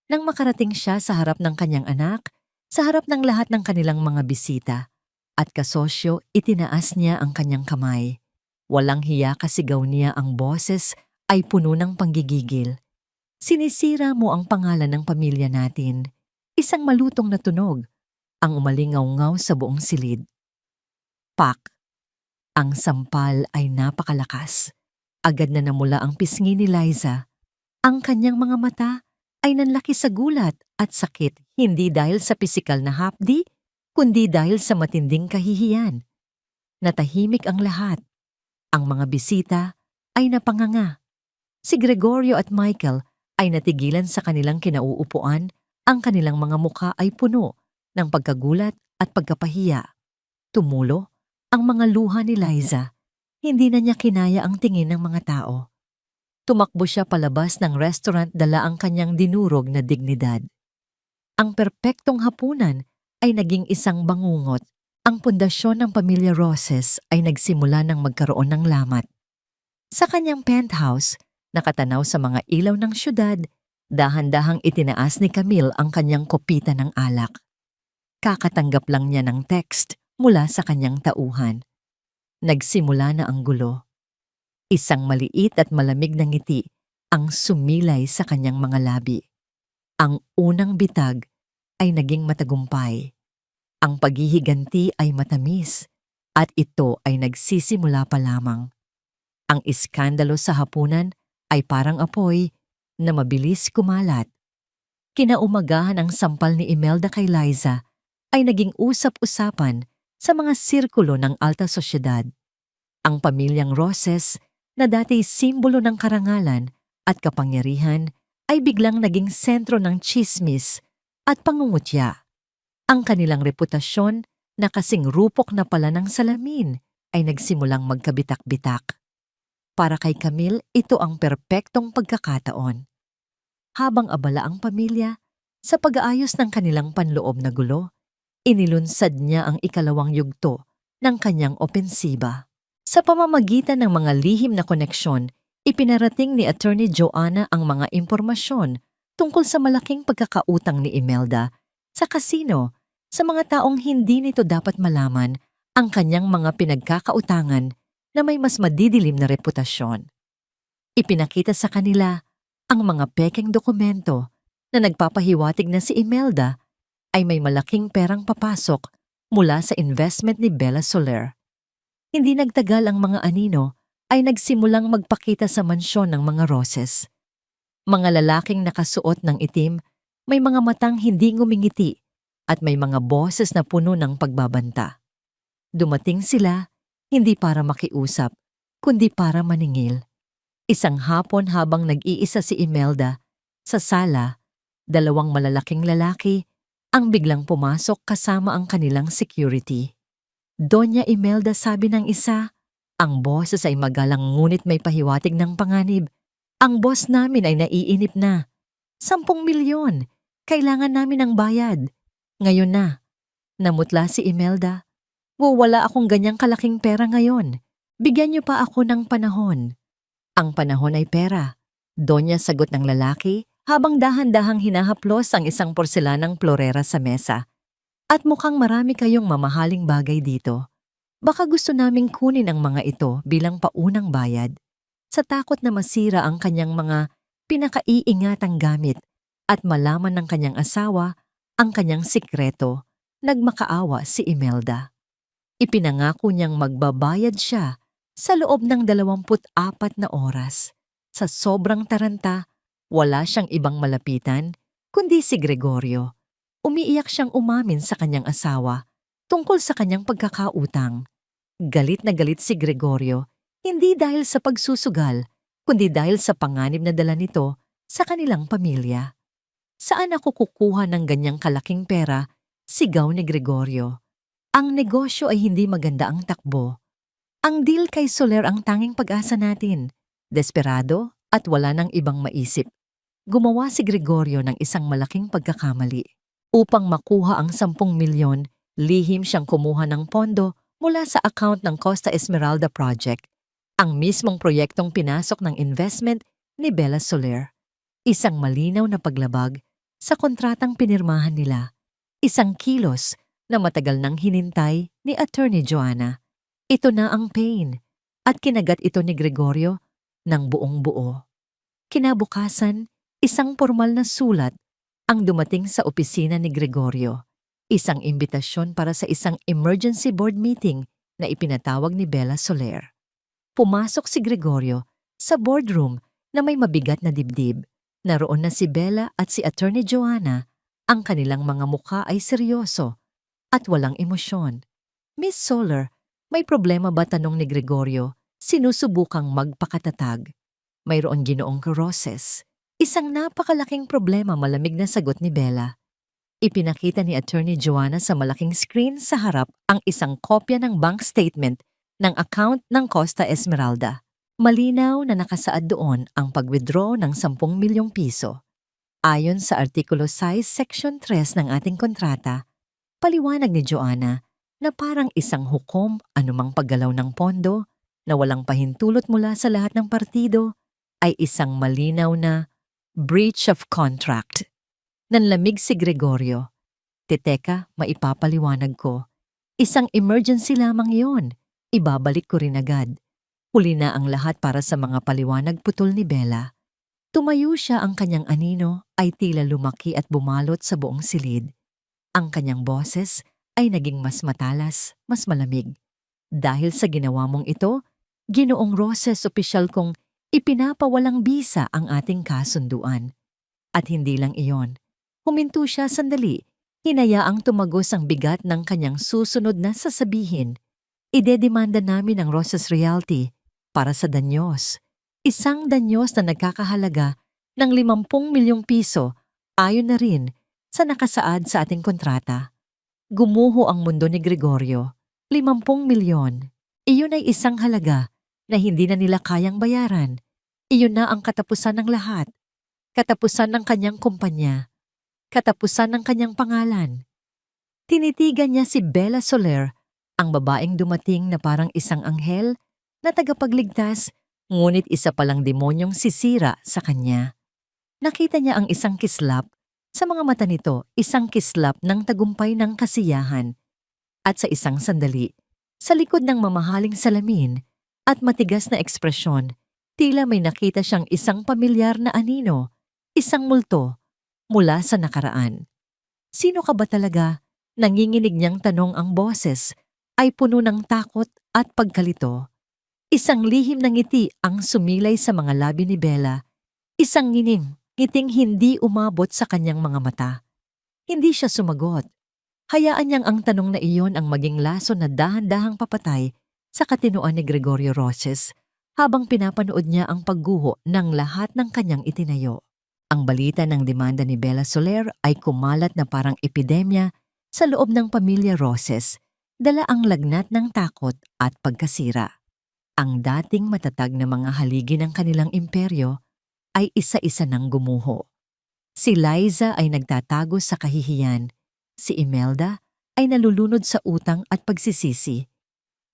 Nang makarating siya sa harap ng kanyang anak, sa harap ng lahat ng kanilang mga bisita, at kasosyo, itinaas niya ang kanyang kamay. Walang hiya, kasigaw niya, ang boses ay puno ng panggigigil. Sinisira mo ang pangalan ng pamilya natin. Isang malutong na tunog, ang umalingaw-ngaw sa buong silid. Pak! Ang sampal ay napakalakas. Agad na namula ang pisngi ni Liza. Ang kanyang mga mata ay nanlaki sa gulat at sakit, hindi dahil sa pisikal na hapdi, kundi dahil sa matinding kahihiyan. Natahimik ang lahat. Ang mga bisita ay napanganga. Si Gregorio at Michael ay natigilan sa kanilang kinauupuan, ang kanilang mga mukha ay puno ng pagkagulat at pagkapahiya. Tumulo ang mga luha ni Liza. Hindi na niya kinaya ang tingin ng mga tao. Tumakbo siya palabas ng restaurant, dala ang kanyang dinurog na dignidad. Ang perpektong hapunan ay naging isang bangungot. Ang pundasyon ng pamilya Roses ay nagsimula ng magkaroon ng lamat. Sa kanyang penthouse, nakatanaw sa mga ilaw ng syudad, dahan-dahang itinaas ni Camille ang kanyang kopita ng alak. Kakatanggap lang niya ng text mula sa kanyang tauhan. Nagsimula na ang gulo. Isang maliit at malamig na ngiti ang sumilay sa kanyang mga labi. Ang unang bitag ay naging matagumpay. Ang paghihiganti ay matamis at ito ay nagsisimula pa lamang. Ang iskandalo sa hapunan ay parang apoy na mabilis kumalat. Kinaumagahan, ang sampal ni Imelda kay Liza ay naging usap-usapan sa mga sirkulo ng alta sosyedad. Ang pamilyang Roses, na dati simbolo ng karangalan at kapangyarihan, ay biglang naging sentro ng tsismis at pangungutya. Ang kanilang reputasyon na kasing rupok na pala ng salamin ay nagsimulang magkabitak-bitak. Para kay Camille, ito ang perpektong pagkakataon. Habang abala ang pamilya sa pag-aayos ng kanilang panloob na gulo, inilunsad niya ang ikalawang yugto ng kanyang opensiba. Sa pamamagitan ng mga lihim na koneksyon, ipinarating ni Attorney Joanna ang mga impormasyon tungkol sa malaking pagkakautang ni Imelda sa kasino sa mga taong hindi nito dapat malaman ang kanyang mga pinagkakautangan na may mas madidilim na reputasyon. Ipinakita sa kanila ang mga pekeng dokumento na nagpapahiwatig na si Imelda ay may malaking perang papasok mula sa investment ni Bella Soler. Hindi nagtagal, ang mga anino ay nagsimulang magpakita sa mansyon ng mga Roses. Mga lalaking nakasuot ng itim, may mga matang hindi ngumingiti at may mga boses na puno ng pagbabanta. Dumating sila hindi para makiusap, kundi para maningil. Isang hapon habang nag-iisa si Imelda sa sala, dalawang malalaking lalaki ang biglang pumasok kasama ang kanilang security. Doña Imelda, sabi ng isa, ang boses ay magalang ngunit may pahiwatig ng panganib. Ang boss namin ay naiinip na. 10 milyon. Kailangan namin ng bayad. Ngayon na. Namutla si Imelda. Wala akong ganyang kalaking pera ngayon. Bigyan niyo pa ako ng panahon. Ang panahon ay pera. Donya, sagot ng lalaki habang dahan-dahang hinahaplos ang isang porselanang florera sa mesa. At mukhang marami kayong mamahaling bagay dito. Baka gusto naming kunin ang mga ito bilang paunang bayad. Sa takot na masira ang kanyang mga pinakaiingatang gamit at malaman ng kanyang asawa ang kanyang sikreto, nagmakaawa si Imelda. Ipinangako niyang magbabayad siya sa loob ng 24 na oras. Sa sobrang taranta, wala siyang ibang malapitan kundi si Gregorio. Umiiyak siyang umamin sa kanyang asawa tungkol sa kanyang pagkakautang. Galit na galit si Gregorio, hindi dahil sa pagsusugal, kundi dahil sa panganib na dala nito sa kanilang pamilya. Saan ako kukuha ng ganyang kalaking pera? Sigaw ni Gregorio. Ang negosyo ay hindi maganda ang takbo. Ang deal kay Soler ang tanging pag-asa natin. Desperado at wala nang ibang maisip. Gumawa si Gregorio ng isang malaking pagkakamali. Upang makuha ang 10 milyon, lihim siyang kumuha ng pondo mula sa account ng Costa Esmeralda Project, ang mismong proyektong pinasok ng investment ni Bella Soler. Isang malinaw na paglabag sa kontratang pinirmahan nila. Isang kilos na matagal nang hinintay ni Attorney Joanna. Ito na ang pain at kinagat ito ni Gregorio ng buong buo. Kinabukasan, isang formal na sulat ang dumating sa opisina ni Gregorio. Isang imbitasyon para sa isang emergency board meeting na ipinatawag ni Bella Soler. Pumasok si Gregorio sa boardroom na may mabigat na dibdib. Naroon na si Bella at si Attorney Joanna. Ang kanilang mga mukha ay seryoso at walang emosyon. Miss Soler, may problema ba, tanong ni Gregorio, sinusubukang magpakatatag? Mayroon, Ginoong Roses. Isang napakalaking problema, malamig na sagot ni Bella. Ipinakita ni Attorney Joanna sa malaking screen sa harap ang isang kopya ng bank statement ng account ng Costa Esmeralda. Malinaw na nakasaad doon ang pag-withdraw ng 10 milyong piso. Ayon sa Artikulo 6, Section 3 ng ating kontrata, paliwanag ni Joanna na parang isang hukom anumang paggalaw ng pondo na walang pahintulot mula sa lahat ng partido ay isang malinaw na breach of contract. Nanlamig si Gregorio. Teka, maipapaliwanag ko. Isang emergency lamang yon. Ibabalik ko rin agad. Huli na ang lahat para sa mga paliwanag, putol ni Bella. Tumayo siya, ang kanyang anino ay tila lumaki at bumalot sa buong silid. Ang kanyang boses ay naging mas matalas, mas malamig. Dahil sa ginawa mong ito, Ginoong Roses, opisyal kong ipinapawalang bisa ang ating kasunduan. At hindi lang iyon. Huminto siya sandali, hinayaang tumagos ang bigat ng kanyang susunod na sasabihin. Idedemanda namin ang Roses Realty para sa danyos. Isang danyos na nagkakahalaga ng 50 milyong piso ayon na rin sa nakasaad sa ating kontrata. Gumuho ang mundo ni Gregorio. 50 milyon. Iyon ay isang halaga na hindi na nila kayang bayaran. Iyon na ang katapusan ng lahat. Katapusan ng kanyang kumpanya. Katapusan ng kanyang pangalan. Tinitigan niya si Bella Soler, ang babaeng dumating na parang isang anghel na tagapagligtas, ngunit isa palang demonyong sisira sa kanya. Nakita niya ang isang kislap. Sa mga mata nito, isang kislap ng tagumpay ng kasiyahan. At sa isang sandali, sa likod ng mamahaling salamin at matigas na ekspresyon, tila may nakita siyang isang pamilyar na anino, isang multo, mula sa nakaraan. Sino ka ba talaga? Nanginginig niyang tanong, ang boses ay puno ng takot at pagkalito. Isang lihim na ngiti ang sumilay sa mga labi ni Bella. Isang ngiting hindi umabot sa kanyang mga mata. Hindi siya sumagot. Hayaan niyang ang tanong na iyon ang maging lason na dahan-dahang papatay sa katinoan ni Gregorio Roses habang pinapanood niya ang pagguho ng lahat ng kanyang itinayo. Ang balita ng demanda ni Bella Soler ay kumalat na parang epidemya sa loob ng pamilya Roses, dala ang lagnat ng takot at pagkasira. Ang dating matatag na mga haligi ng kanilang imperyo ay isa-isa nang gumuho. Si Liza ay nagtatago sa kahihiyan. Si Imelda ay nalulunod sa utang at pagsisisi.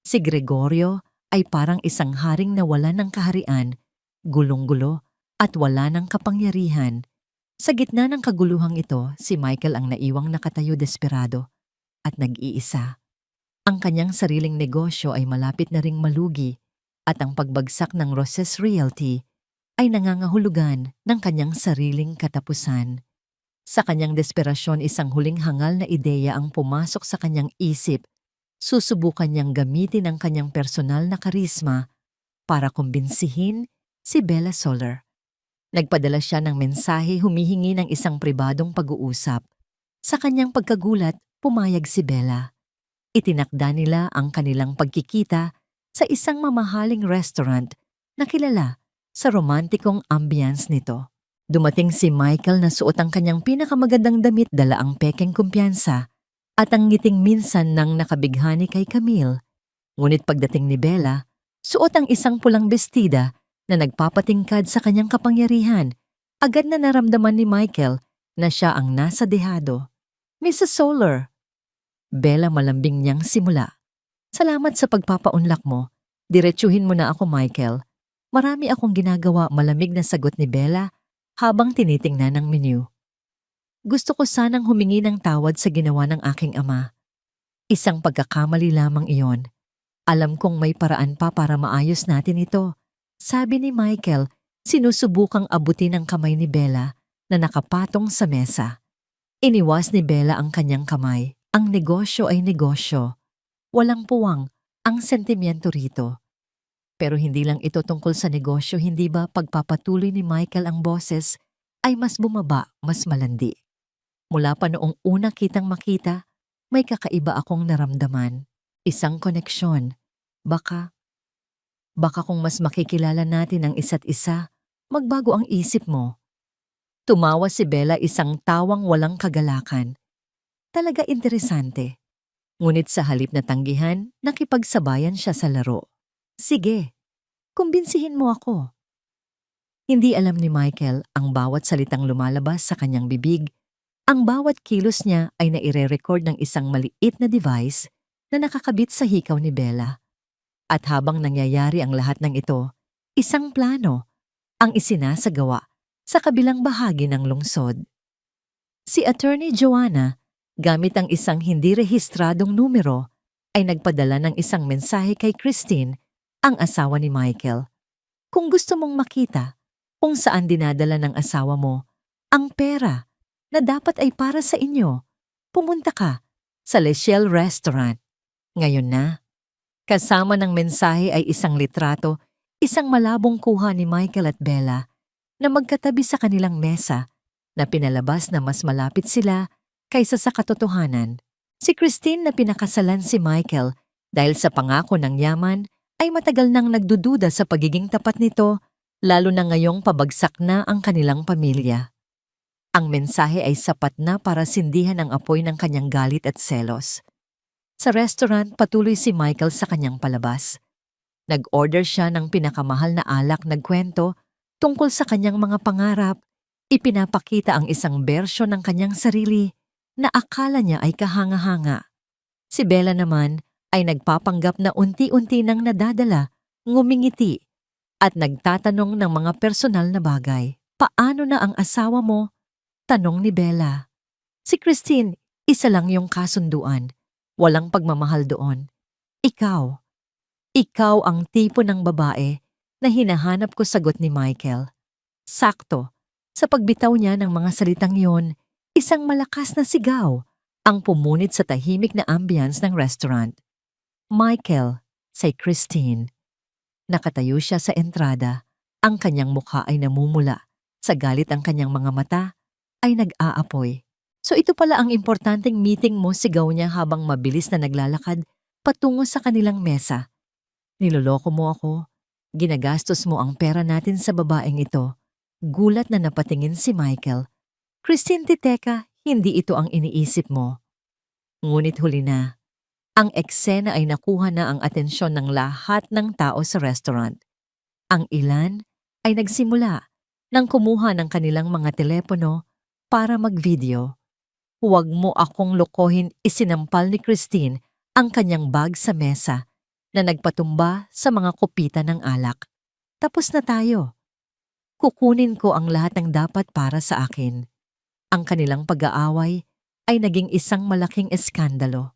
Si Gregorio ay parang isang haring nawalan ng kaharian, gulong-gulo at wala ng kapangyarihan. Sa gitna ng kaguluhang ito, si Michael ang naiwang nakatayo desperado at nag-iisa. Ang kanyang sariling negosyo ay malapit na ring malugi at ang pagbagsak ng Roses Realty ay nangangahulugan ng kanyang sariling katapusan. Sa kanyang desperasyon, isang huling hangal na ideya ang pumasok sa kanyang isip. Susubukan niyang gamitin ang kanyang personal na karisma para kumbinsihin si Bella Soler. Nagpadala siya ng mensahe, humihingi ng isang pribadong pag-uusap. Sa kanyang pagkagulat, pumayag si Bella. Itinakda nila ang kanilang pagkikita sa isang mamahaling restaurant na kilala sa romantikong ambience nito. Dumating si Michael na suot ang kanyang pinakamagandang damit, dala ang pekeng kumpiyansa at ang ngiting minsan nang nakabighani kay Camille. Ngunit pagdating ni Bella, suot ang isang pulang bestida na nagpapatingkad sa kanyang kapangyarihan. Agad na naramdaman ni Michael na siya ang nasa dehado. Mrs. Solar, Bella malambing niyang simula. Salamat sa pagpapaunlak mo. Diretsuhin mo na ako, Michael. Marami akong ginagawa, malamig na sagot ni Bella habang tinitingnan ang menu. Gusto ko sanang humingi ng tawad sa ginawa ng aking ama. Isang pagkakamali lamang iyon. Alam kong may paraan pa para maayos natin ito. Sabi ni Michael, sinusubukang abutin ang kamay ni Bella na nakapatong sa mesa. Iniwas ni Bella ang kanyang kamay. Ang negosyo ay negosyo. Walang puwang ang sentimiento rito. Pero hindi lang ito tungkol sa negosyo, hindi ba pagpapatuloy ni Michael ang boses ay mas bumaba, mas malandi. Mula pa noong una kitang makita, may kakaiba akong naramdaman. Isang koneksyon. Baka kung mas makikilala natin ang isa't isa, magbago ang isip mo. Tumawa si Bella, isang tawang walang kagalakan. Talaga interesante. Ngunit sa halip na tanggihan, nakipagsabayan siya sa laro. Sige, kumbinsihin mo ako. Hindi alam ni Michael ang bawat salitang lumalabas sa kanyang bibig. Ang bawat kilos niya ay naire-record ng isang maliit na device na nakakabit sa hikaw ni Bella. At habang nangyayari ang lahat ng ito, isang plano ang isinasagawa sa kabilang bahagi ng lungsod. Si Attorney Joanna, gamit ang isang hindi rehistradong numero, ay nagpadala ng isang mensahe kay Christine, ang asawa ni Michael. Kung gusto mong makita kung saan dinadala ng asawa mo ang pera na dapat ay para sa inyo, pumunta ka sa Le Ciel Restaurant. Ngayon na. Kasama ng mensahe ay isang litrato, isang malabong kuha ni Michael at Bella na magkatabi sa kanilang mesa na pinalabas na mas malapit sila kaysa sa katotohanan. Si Christine na pinakasalan si Michael dahil sa pangako ng yaman ay matagal nang nagdududa sa pagiging tapat nito, lalo na ngayong pabagsak na ang kanilang pamilya. Ang mensahe ay sapat na para sindihan ang apoy ng kanyang galit at selos. Sa restaurant, patuloy si Michael sa kanyang palabas. Nag-order siya ng pinakamahal na alak, nagkwento tungkol sa kanyang mga pangarap. Ipinapakita ang isang bersyon ng kanyang sarili na akala niya ay kahanga-hanga. Si Bella naman ay nagpapanggap na unti-unti nang nadadala, ngumingiti, at nagtatanong ng mga personal na bagay. Paano na ang asawa mo? Tanong ni Bella. Si Christine, isa lang yung kasunduan. Walang pagmamahal doon. Ikaw ang tipo ng babae na hinahanap ko, sagot ni Michael. Sakto, sa pagbitaw niya ng mga salitang yon, isang malakas na sigaw ang pumunit sa tahimik na ambience ng restaurant. Michael, say Christine. Nakatayo siya sa entrada. Ang kanyang mukha ay namumula. Sa galit ang kanyang mga mata ay nag-aapoy. So ito pala ang importanteng meeting mo, sigaw niya habang mabilis na naglalakad patungo sa kanilang mesa. Niloloko mo ako. Ginagastos mo ang pera natin sa babaeng ito. Gulat na napatingin si Michael. Christine, titeka, hindi ito ang iniisip mo. Ngunit huli na. Ang eksena ay nakuha na ang atensyon ng lahat ng tao sa restaurant. Ang ilan ay nagsimula nang kumuha ng kanilang mga telepono para mag-video. Huwag mo akong lokohin, isinampal ni Christine ang kanyang bag sa mesa na nagpatumba sa mga kopita ng alak. Tapos na tayo. Kukunin ko ang lahat ng dapat para sa akin. Ang kanilang pag-aaway ay naging isang malaking eskandalo.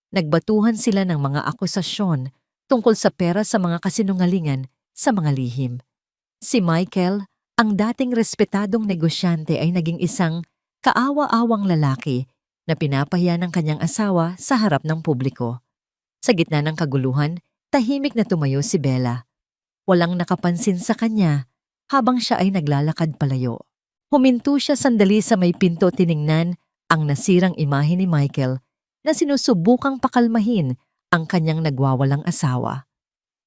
Nagbatuhan sila ng mga akusasyon tungkol sa pera sa mga kasinungalingan sa mga lihim. Si Michael, ang dating respetadong negosyante, ay naging isang kaawa-awang lalaki na pinapahiya ng kanyang asawa sa harap ng publiko. Sa gitna ng kaguluhan, tahimik na tumayo si Bella. Walang nakapansin sa kanya habang siya ay naglalakad palayo. Huminto siya sandali sa may pinto, tiningnan ang nasirang imahe ni Michael na sinusubukang pakalmahin ang kanyang nagwawalang asawa.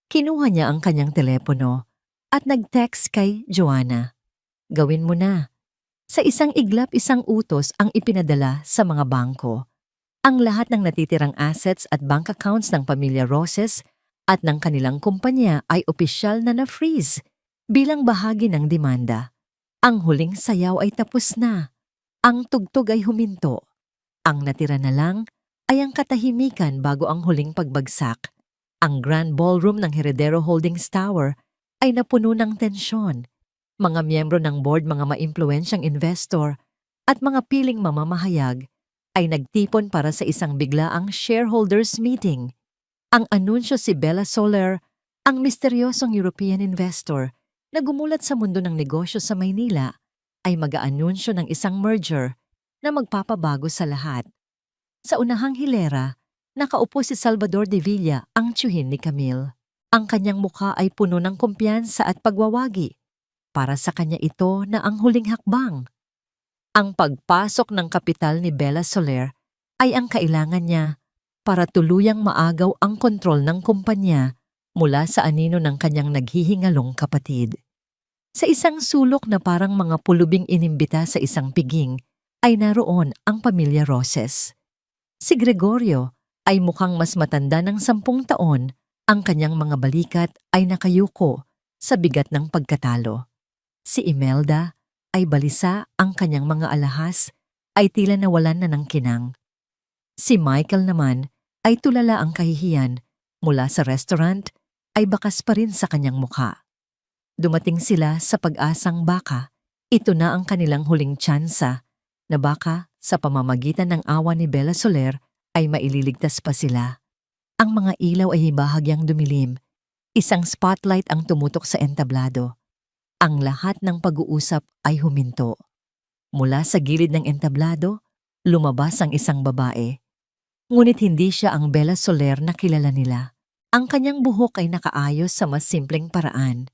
Kinuha niya ang kanyang telepono at nag-text kay Joanna. Gawin mo na. Sa isang iglap, isang utos ang ipinadala sa mga bangko. Ang lahat ng natitirang assets at bank accounts ng pamilya Roses at ng kanilang kumpanya ay opisyal na na-freeze bilang bahagi ng demanda. Ang huling sayaw ay tapos na. Ang tugtog ay huminto. Ang natira na lang ay ang katahimikan bago ang huling pagbagsak. Ang Grand Ballroom ng Heredero Holdings Tower ay napuno ng tensyon. Mga miyembro ng board, mga maimpluwensyang investor at mga piling mamamahayag ay nagtipon para sa isang biglaang shareholders meeting. Ang anunsyo si Bella Soler, ang misteryosong European investor na gumulat sa mundo ng negosyo sa Maynila, ay mag-aanunsyo ng isang merger na magpapabago sa lahat. Sa unahang hilera, nakaupo si Salvador de Villa, ang tiyuhin ni Camille. Ang kanyang mukha ay puno ng kumpiyansa at pagwawagi. Para sa kanya ito na ang huling hakbang. Ang pagpasok ng kapital ni Bella Soler ay ang kailangan niya para tuluyang maagaw ang kontrol ng kumpanya mula sa anino ng kanyang naghihingalong kapatid. Sa isang sulok na parang mga pulubing inimbita sa isang piging, ay naroon ang pamilya Roses. Si Gregorio ay mukhang mas matanda ng 10 taon, ang kanyang mga balikat ay nakayuko sa bigat ng pagkatalo. Si Imelda ay balisa, ang kanyang mga alahas ay tila nawalan na ng kinang. Si Michael naman ay tulala ang kahihiyan mula sa restaurant ay bakas pa rin sa kanyang mukha. Dumating sila sa pag-asang baka, ito na ang kanilang huling tsansa na baka sa pamamagitan ng awa ni Bella Soler ay maililigtas pa sila. Ang mga ilaw ay bahagyang dumilim, isang spotlight ang tumutok sa entablado. Ang lahat ng pag-uusap ay huminto. Mula sa gilid ng entablado, lumabas ang isang babae. Ngunit hindi siya ang Bella Soler na kilala nila. Ang kanyang buhok ay nakaayos sa mas simpleng paraan.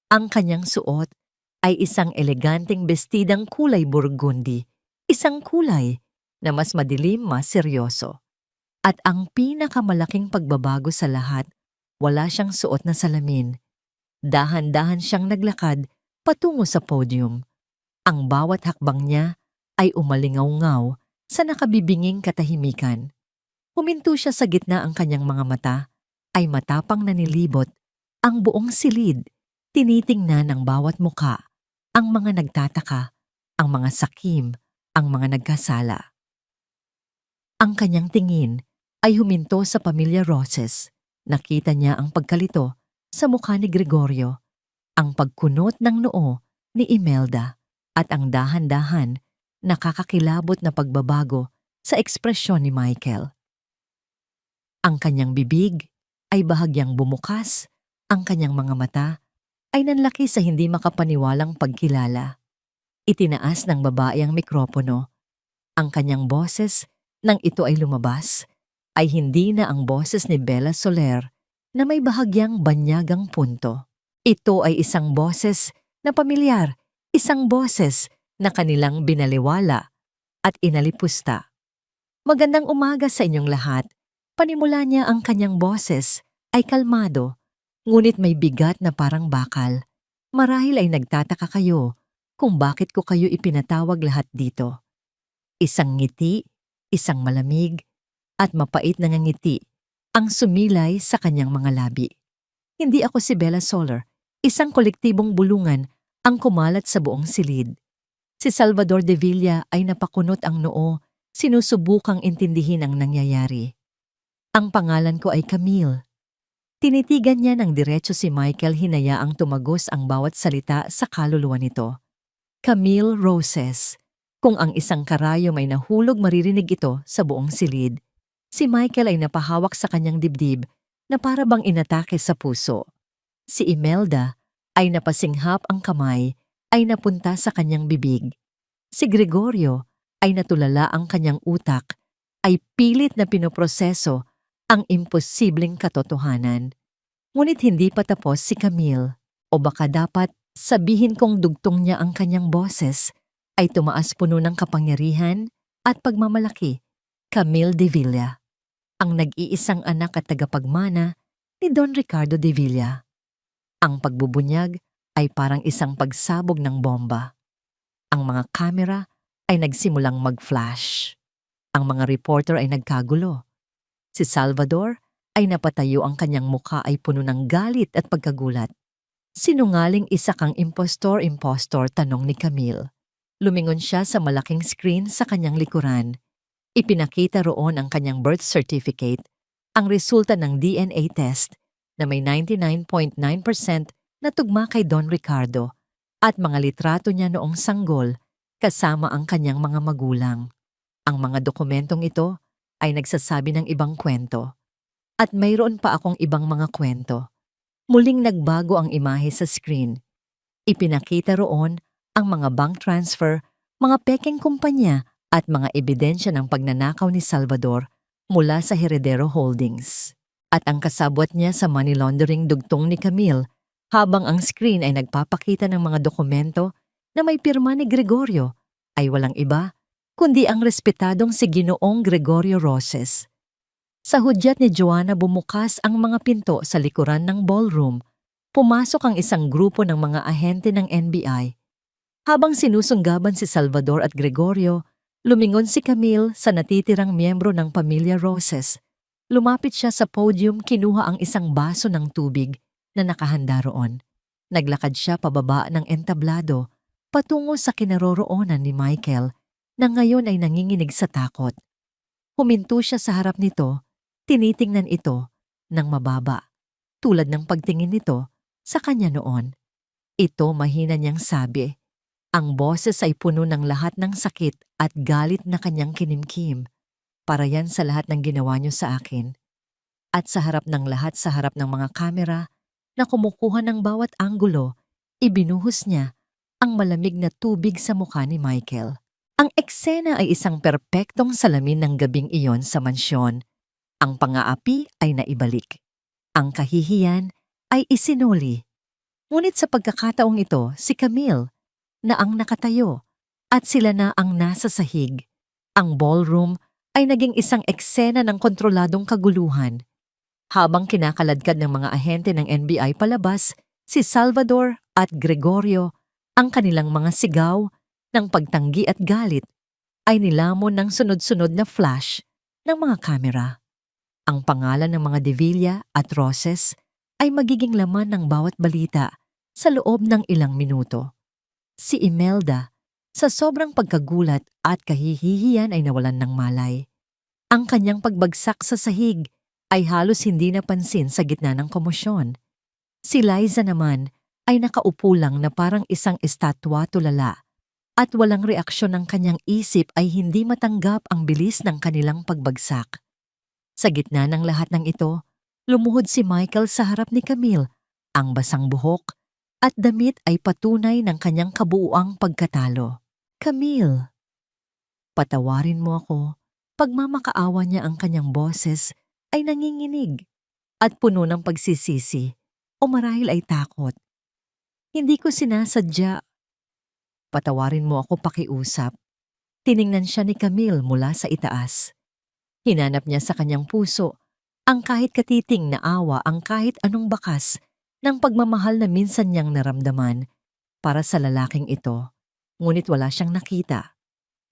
Ang kanyang suot ay isang eleganteng bestidang kulay burgundy, isang kulay na mas madilim, mas seryoso. At ang pinakamalaking pagbabago sa lahat, wala siyang suot na salamin. Dahan-dahan siyang naglakad patungo sa podium. Ang bawat hakbang niya ay umalingaw-ngaw sa nakabibinging katahimikan. Huminto siya sa gitna, ang kanyang mga mata ay matapang na nilibot ang buong silid, tinitingnan ng bawat muka, ang mga nagtataka, ang mga sakim, ang mga nagkasala. Ang kanyang tingin ay huminto sa pamilya Roses. Nakita niya ang pagkalito sa mukha ni Gregorio, ang pagkunot ng noo ni Imelda, at ang dahan-dahan nakakakilabot na pagbabago sa ekspresyon ni Michael. Ang kanyang bibig ay bahagyang bumukas, ang kanyang mga mata ay nanlaki sa hindi makapaniwalang pagkilala. Itinaas ng babae ang mikropono. Ang kanyang boses, nang ito ay lumabas, ay hindi na ang boses ni Bella Soler na may bahagyang banyagang punto. Ito ay isang boses na pamilyar, isang boses na kanilang binaliwala at inalipusta. Magandang umaga sa inyong lahat. Panimula niya, ang kanyang boses ay kalmado, ngunit may bigat na parang bakal. Marahil ay nagtataka kayo kung bakit ko kayo ipinatawag lahat dito. Isang ngiti, isang malamig at mapait na ngiti ang sumilay sa kanyang mga labi. Hindi ako si Bella Soler, isang kolektibong bulungan ang kumalat sa buong silid. Si Salvador de Villa ay napakunot ang noo, sinusubukang intindihin ang nangyayari. Ang pangalan ko ay Camille. Tinitigan niya ng diretso si Michael, hinayaang tumagos ang bawat salita sa kaluluwa nito. Camille Roses. Kung ang isang karayom ay nahulog, maririnig ito sa buong silid. Si Michael ay napahawak sa kanyang dibdib na para bang inatake sa puso. Si Imelda ay napasinghap, ang kamay ay napunta sa kanyang bibig. Si Gregorio ay natulala, ang kanyang utak ay pilit na pinoproseso ang imposibleng katotohanan. Ngunit hindi pa tapos si Camille, o baka dapat sabihin kong dugtong niya ang kanyang boses, ay tumaas puno ng kapangyarihan at pagmamalaki. Camille de Villa, ang nag-iisang anak at tagapagmana ni Don Ricardo de Villa. Ang pagbubunyag ay parang isang pagsabog ng bomba. Ang mga kamera ay nagsimulang mag-flash. Ang mga reporter ay nagkagulo. Si Salvador ay napatayo, ang kanyang mukha ay puno ng galit at pagkagulat. Sinungaling isa kang impostor, tanong ni Camille. Lumingon siya sa malaking screen sa kanyang likuran. Ipinakita roon ang kanyang birth certificate, ang resulta ng DNA test na may 99.9% na tugma kay Don Ricardo at mga litrato niya noong sanggol kasama ang kanyang mga magulang. Ang mga dokumentong ito ay nagsasabi ng ibang kwento. At mayroon pa akong ibang mga kwento. Muling nagbago ang imahe sa screen. Ipinakita roon ang mga bank transfer, mga pekeng kumpanya at mga ebidensya ng pagnanakaw ni Salvador mula sa Heredero Holdings. At ang kasabwat niya sa money laundering dugtong ni Camille, habang ang screen ay nagpapakita ng mga dokumento na may pirma ni Gregorio, ay walang iba kundi ang respetadong si Ginoong Gregorio Roses. Sa hudyat ni Joanna, bumukas ang mga pinto sa likuran ng ballroom. Pumasok ang isang grupo ng mga ahente ng NBI. Habang sinusunggaban si Salvador at Gregorio, lumingon si Camille sa natitirang miyembro ng pamilya Roses. Lumapit siya sa podium, kinuha ang isang baso ng tubig na nakahanda roon. Naglakad siya pababa ng entablado, patungo sa kinaroroonan ni Michael, na ngayon ay nanginginig sa takot. Huminto siya sa harap nito, tinitingnan ito ng mababa, tulad ng pagtingin nito sa kanya noon. Ito mahina niyang sabi. Ang boses ay puno ng lahat ng sakit at galit na kanyang kinimkim. Para yan sa lahat ng ginawa niyo sa akin. At sa harap ng lahat, sa harap ng mga kamera na kumukuha ng bawat anggulo, ibinuhos niya ang malamig na tubig sa mukha ni Michael. Ang eksena ay isang perpektong salamin ng gabing iyon sa mansyon. Ang pang-aapi ay naibalik. Ang kahihiyan ay isinuli. Ngunit sa pagkakataong ito, si Camille na ang nakatayo at sila na ang nasa sahig. Ang ballroom ay naging isang eksena ng kontroladong kaguluhan. Habang kinakaladkad ng mga ahente ng NBI palabas, si Salvador at Gregorio, ang kanilang mga sigaw ng pagtanggi at galit ay nilamon ng sunod-sunod na flash ng mga kamera. Ang pangalan ng mga De Villa at Roses ay magiging laman ng bawat balita sa loob ng ilang minuto. Si Imelda, sa sobrang pagkagulat at kahihihiyan, ay nawalan ng malay. Ang kanyang pagbagsak sa sahig ay halos hindi napansin sa gitna ng komosyon. Si Liza naman ay nakaupo lang na parang isang estatwa tulala, at walang reaksyon ng kanyang isip ay hindi matanggap ang bilis ng kanilang pagbagsak. Sa gitna ng lahat ng ito, lumuhod si Michael sa harap ni Camille. Ang basang buhok at damit ay patunay ng kanyang kabuuang pagkatalo. Camille, patawarin mo ako. Pagmamakaawa niya, ang kanyang boses ay nanginginig at puno ng pagsisisi o marahil ay takot. Hindi ko sinasadya. Patawarin mo ako, pakiusap. Tiningnan siya ni Camille mula sa itaas. Hinanap niya sa kanyang puso ang kahit katiting na awa, ang kahit anong bakas ng pagmamahal na minsan niyang naramdaman para sa lalaking ito. Ngunit wala siyang nakita.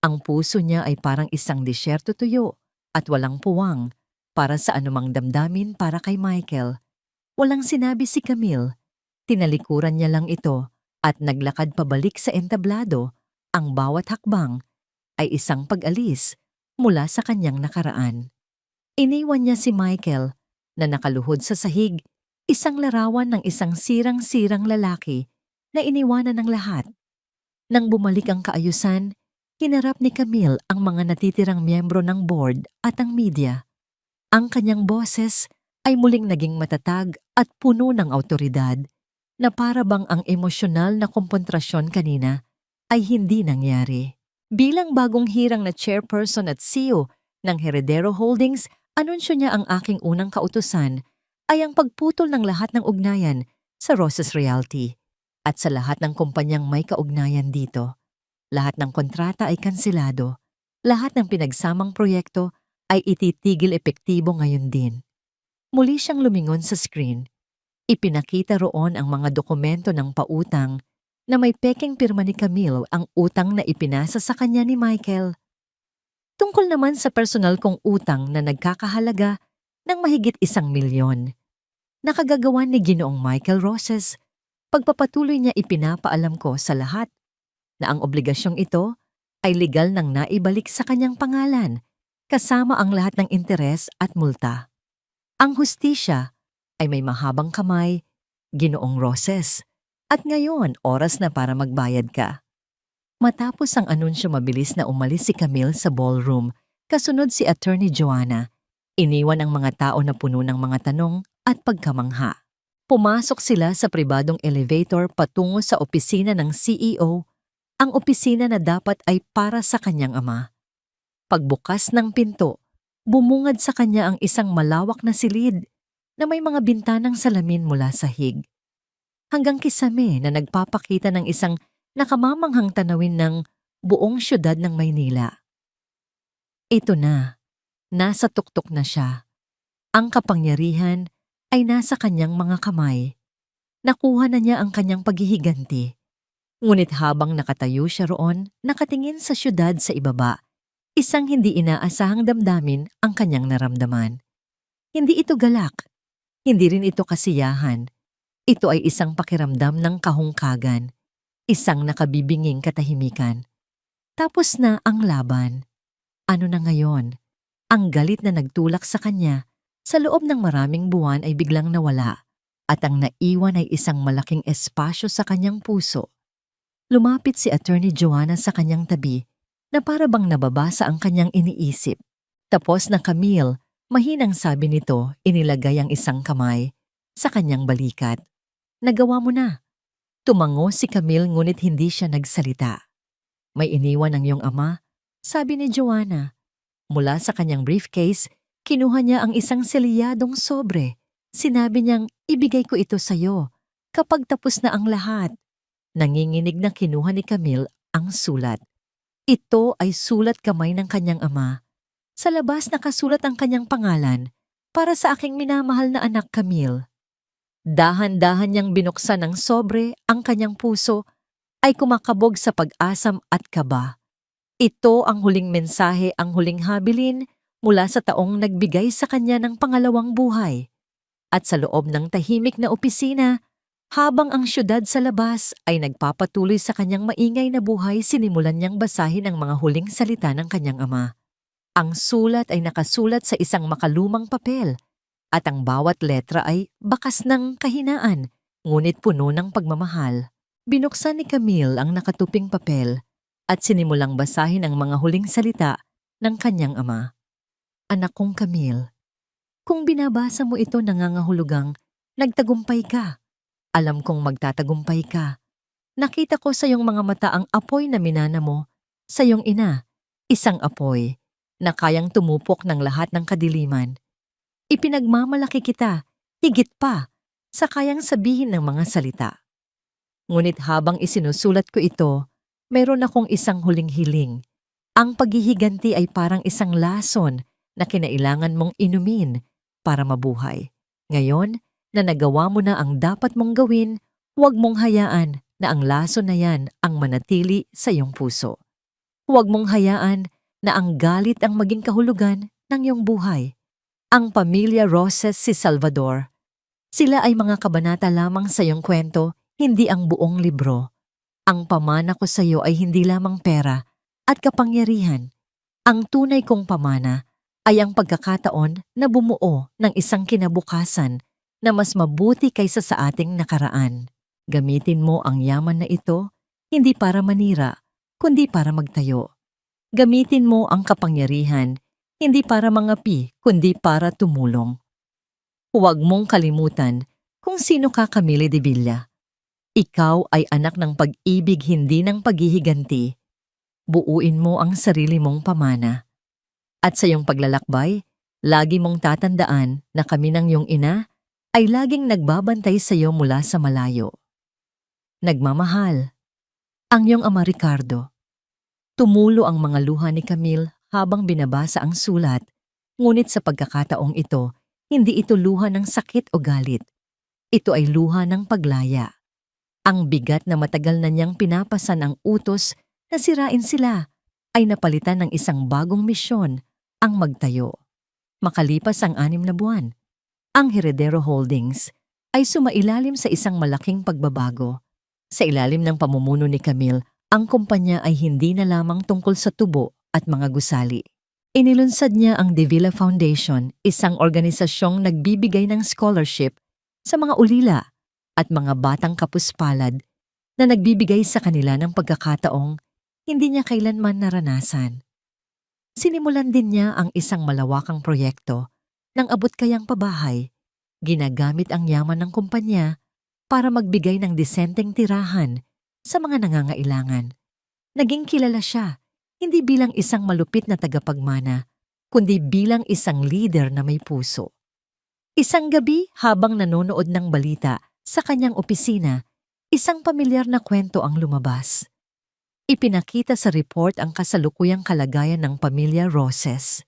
Ang puso niya ay parang isang disyerto tuyo at walang puwang para sa anumang damdamin para kay Michael. Walang sinabi si Camille. Tinalikuran niya lang ito at naglakad pabalik sa entablado. Ang bawat hakbang ay isang pag-alis mula sa kanyang nakaraan. Iniwan niya si Michael na nakaluhod sa sahig, isang larawan ng isang sirang-sirang lalaki na iniwanan ng lahat. Nang bumalik ang kaayusan, hinarap ni Camille ang mga natitirang miyembro ng board at ang media. Ang kanyang boses ay muling naging matatag at puno ng awtoridad, na para bang ang emosyonal na kompontrasyon kanina ay hindi nangyari. Bilang bagong hirang na chairperson at CEO ng Heredero Holdings, anunsyo niya ang aking unang kautusan ay ang pagputol ng lahat ng ugnayan sa Roses Realty at sa lahat ng kumpanyang may kaugnayan dito. Lahat ng kontrata ay kanselado. Lahat ng pinagsamang proyekto ay ititigil epektibo ngayon din. Muli siyang lumingon sa screen. Ipinakita roon ang mga dokumento ng pautang na may pekeng pirma ni Camille, ang utang na ipinasa sa kanya ni Michael. Tungkol naman sa personal kong utang na nagkakahalaga ng mahigit 1 milyon. Nakagagawa ni Ginoong Michael Roses, pagpapatuloy niya ipinapaalam ko sa lahat na ang obligasyong ito ay legal nang naibalik sa kanyang pangalan, kasama ang lahat ng interes at multa. Ang hustisya ay may mahabang kamay, Ginoong Roses, at ngayon oras na para magbayad ka. Matapos ang anunsyo, mabilis na umalis si Camille sa ballroom, kasunod si Attorney Joanna. Iniwan ang mga tao na puno ng mga tanong at pagkamangha. Pumasok sila sa pribadong elevator patungo sa opisina ng CEO, ang opisina na dapat ay para sa kanyang ama. Pagbukas ng pinto, bumungad sa kanya ang isang malawak na silid na may mga bintanang salamin mula sa hig, hanggang kisame na nagpapakita ng isang nakamamanghang tanawin ng buong siyudad ng Maynila. Ito na, nasa tuktok na siya. Ang kapangyarihan ay nasa kanyang mga kamay. Nakuha na niya ang kanyang paghihiganti. Ngunit habang nakatayo siya roon, nakatingin sa siyudad sa ibaba, isang hindi inaasahang damdamin ang kanyang naramdaman. Hindi ito galak, hindi rin ito kasiyahan. Ito ay isang pakiramdam ng kahungkagan, isang nakabibinging katahimikan. Tapos na ang laban. Ano na ngayon? Ang galit na nagtulak sa kanya sa loob ng maraming buwan ay biglang nawala, at ang naiwan ay isang malaking espasyo sa kanyang puso. Lumapit si Attorney Joanna sa kanyang tabi na para bang nababasa ang kanyang iniisip. Tapos na, Camille, mahinang sabi nito, inilagay ang isang kamay sa kanyang balikat. Nagawa mo na. Tumango si Camille ngunit hindi siya nagsalita. May iniwan ang iyong ama, sabi ni Joanna. Mula sa kanyang briefcase, kinuha niya ang isang selyadong sobre. Sinabi niyang, ibigay ko ito sa'yo kapag tapos na ang lahat. Nanginginig na kinuha ni Camille ang sulat. Ito ay sulat kamay ng kanyang ama. Sa labas nakasulat ang kanyang pangalan, para sa aking minamahal na anak, Camille. Dahan-dahan niyang binuksan ng sobre, ang kanyang puso ay kumakabog sa pag-asam at kaba. Ito ang huling mensahe, ang huling habilin mula sa taong nagbigay sa kanya ng pangalawang buhay. At sa loob ng tahimik na opisina, habang ang siyudad sa labas ay nagpapatuloy sa kanyang maingay na buhay, sinimulan niyang basahin ang mga huling salita ng kanyang ama. Ang sulat ay nakasulat sa isang makalumang papel, at ang bawat letra ay bakas ng kahinaan, ngunit puno ng pagmamahal. Binuksan ni Camille ang nakatuping papel at sinimulang basahin ang mga huling salita ng kanyang ama. Anak kong Camille, kung binabasa mo ito nangangahulugang nagtagumpay ka. Alam kong magtatagumpay ka. Nakita ko sa iyong mga mata ang apoy na minana mo sa iyong ina, isang apoy na kayang tumupok ng lahat ng kadiliman. Ipinagmamalaki kita, higit pa, sa kayang sabihin ng mga salita. Ngunit habang isinusulat ko ito, mayroon akong isang huling hiling. Ang paghihiganti ay parang isang lason na kinailangan mong inumin para mabuhay. Ngayon, na nagawa mo na ang dapat mong gawin, huwag mong hayaan na ang lason na yan ang manatili sa iyong puso. Huwag mong hayaan na ang galit ang maging kahulugan ng iyong buhay. Ang pamilya Roses si Salvador. Sila ay mga kabanata lamang sa iyong kwento, hindi ang buong libro. Ang pamana ko sa iyo ay hindi lamang pera at kapangyarihan. Ang tunay kong pamana ay ang pagkakataon na bumuo ng isang kinabukasan na mas mabuti kaysa sa ating nakaraan. Gamitin mo ang yaman na ito, hindi para manira, kundi para magtayo. Gamitin mo ang kapangyarihan, hindi para mangapi, kundi para tumulong. Huwag mong kalimutan kung sino ka, Camille de Villa. Ikaw ay anak ng pag-ibig, hindi ng paghihiganti. Buuin mo ang sarili mong pamana. At sa iyong paglalakbay, lagi mong tatandaan na kami ng iyong ina ay laging nagbabantay sa iyo mula sa malayo. Nagmamahal. Ang iyong ama, Ricardo. Tumulo ang mga luha ni Camille habang binabasa ang sulat, ngunit sa pagkakataong ito, hindi ito luha ng sakit o galit. Ito ay luha ng paglaya. Ang bigat na matagal na niyang pinapasan ang utos na sirain sila ay napalitan ng isang bagong misyon, ang magtayo. Makalipas ang 6 na buwan, ang Heredero Holdings ay sumailalim sa isang malaking pagbabago. Sa ilalim ng pamumuno ni Camille, ang kumpanya ay hindi na lamang tungkol sa tubo at mga gusali. Inilunsad niya ang De Villa Foundation, isang organisasyong nagbibigay ng scholarship sa mga ulila at mga batang kapuspalad na nagbibigay sa kanila ng pagkakataong hindi niya kailanman naranasan. Sinimulan din niya ang isang malawakang proyekto ng abot-kayang pabahay. Ginagamit ang yaman ng kumpanya para magbigay ng disenteng tirahan sa mga nangangailangan. Naging kilala siya, hindi bilang isang malupit na tagapagmana, kundi bilang isang leader na may puso. Isang gabi habang nanonood ng balita sa kanyang opisina, isang pamilyar na kwento ang lumabas. Ipinakita sa report ang kasalukuyang kalagayan ng pamilya Roses.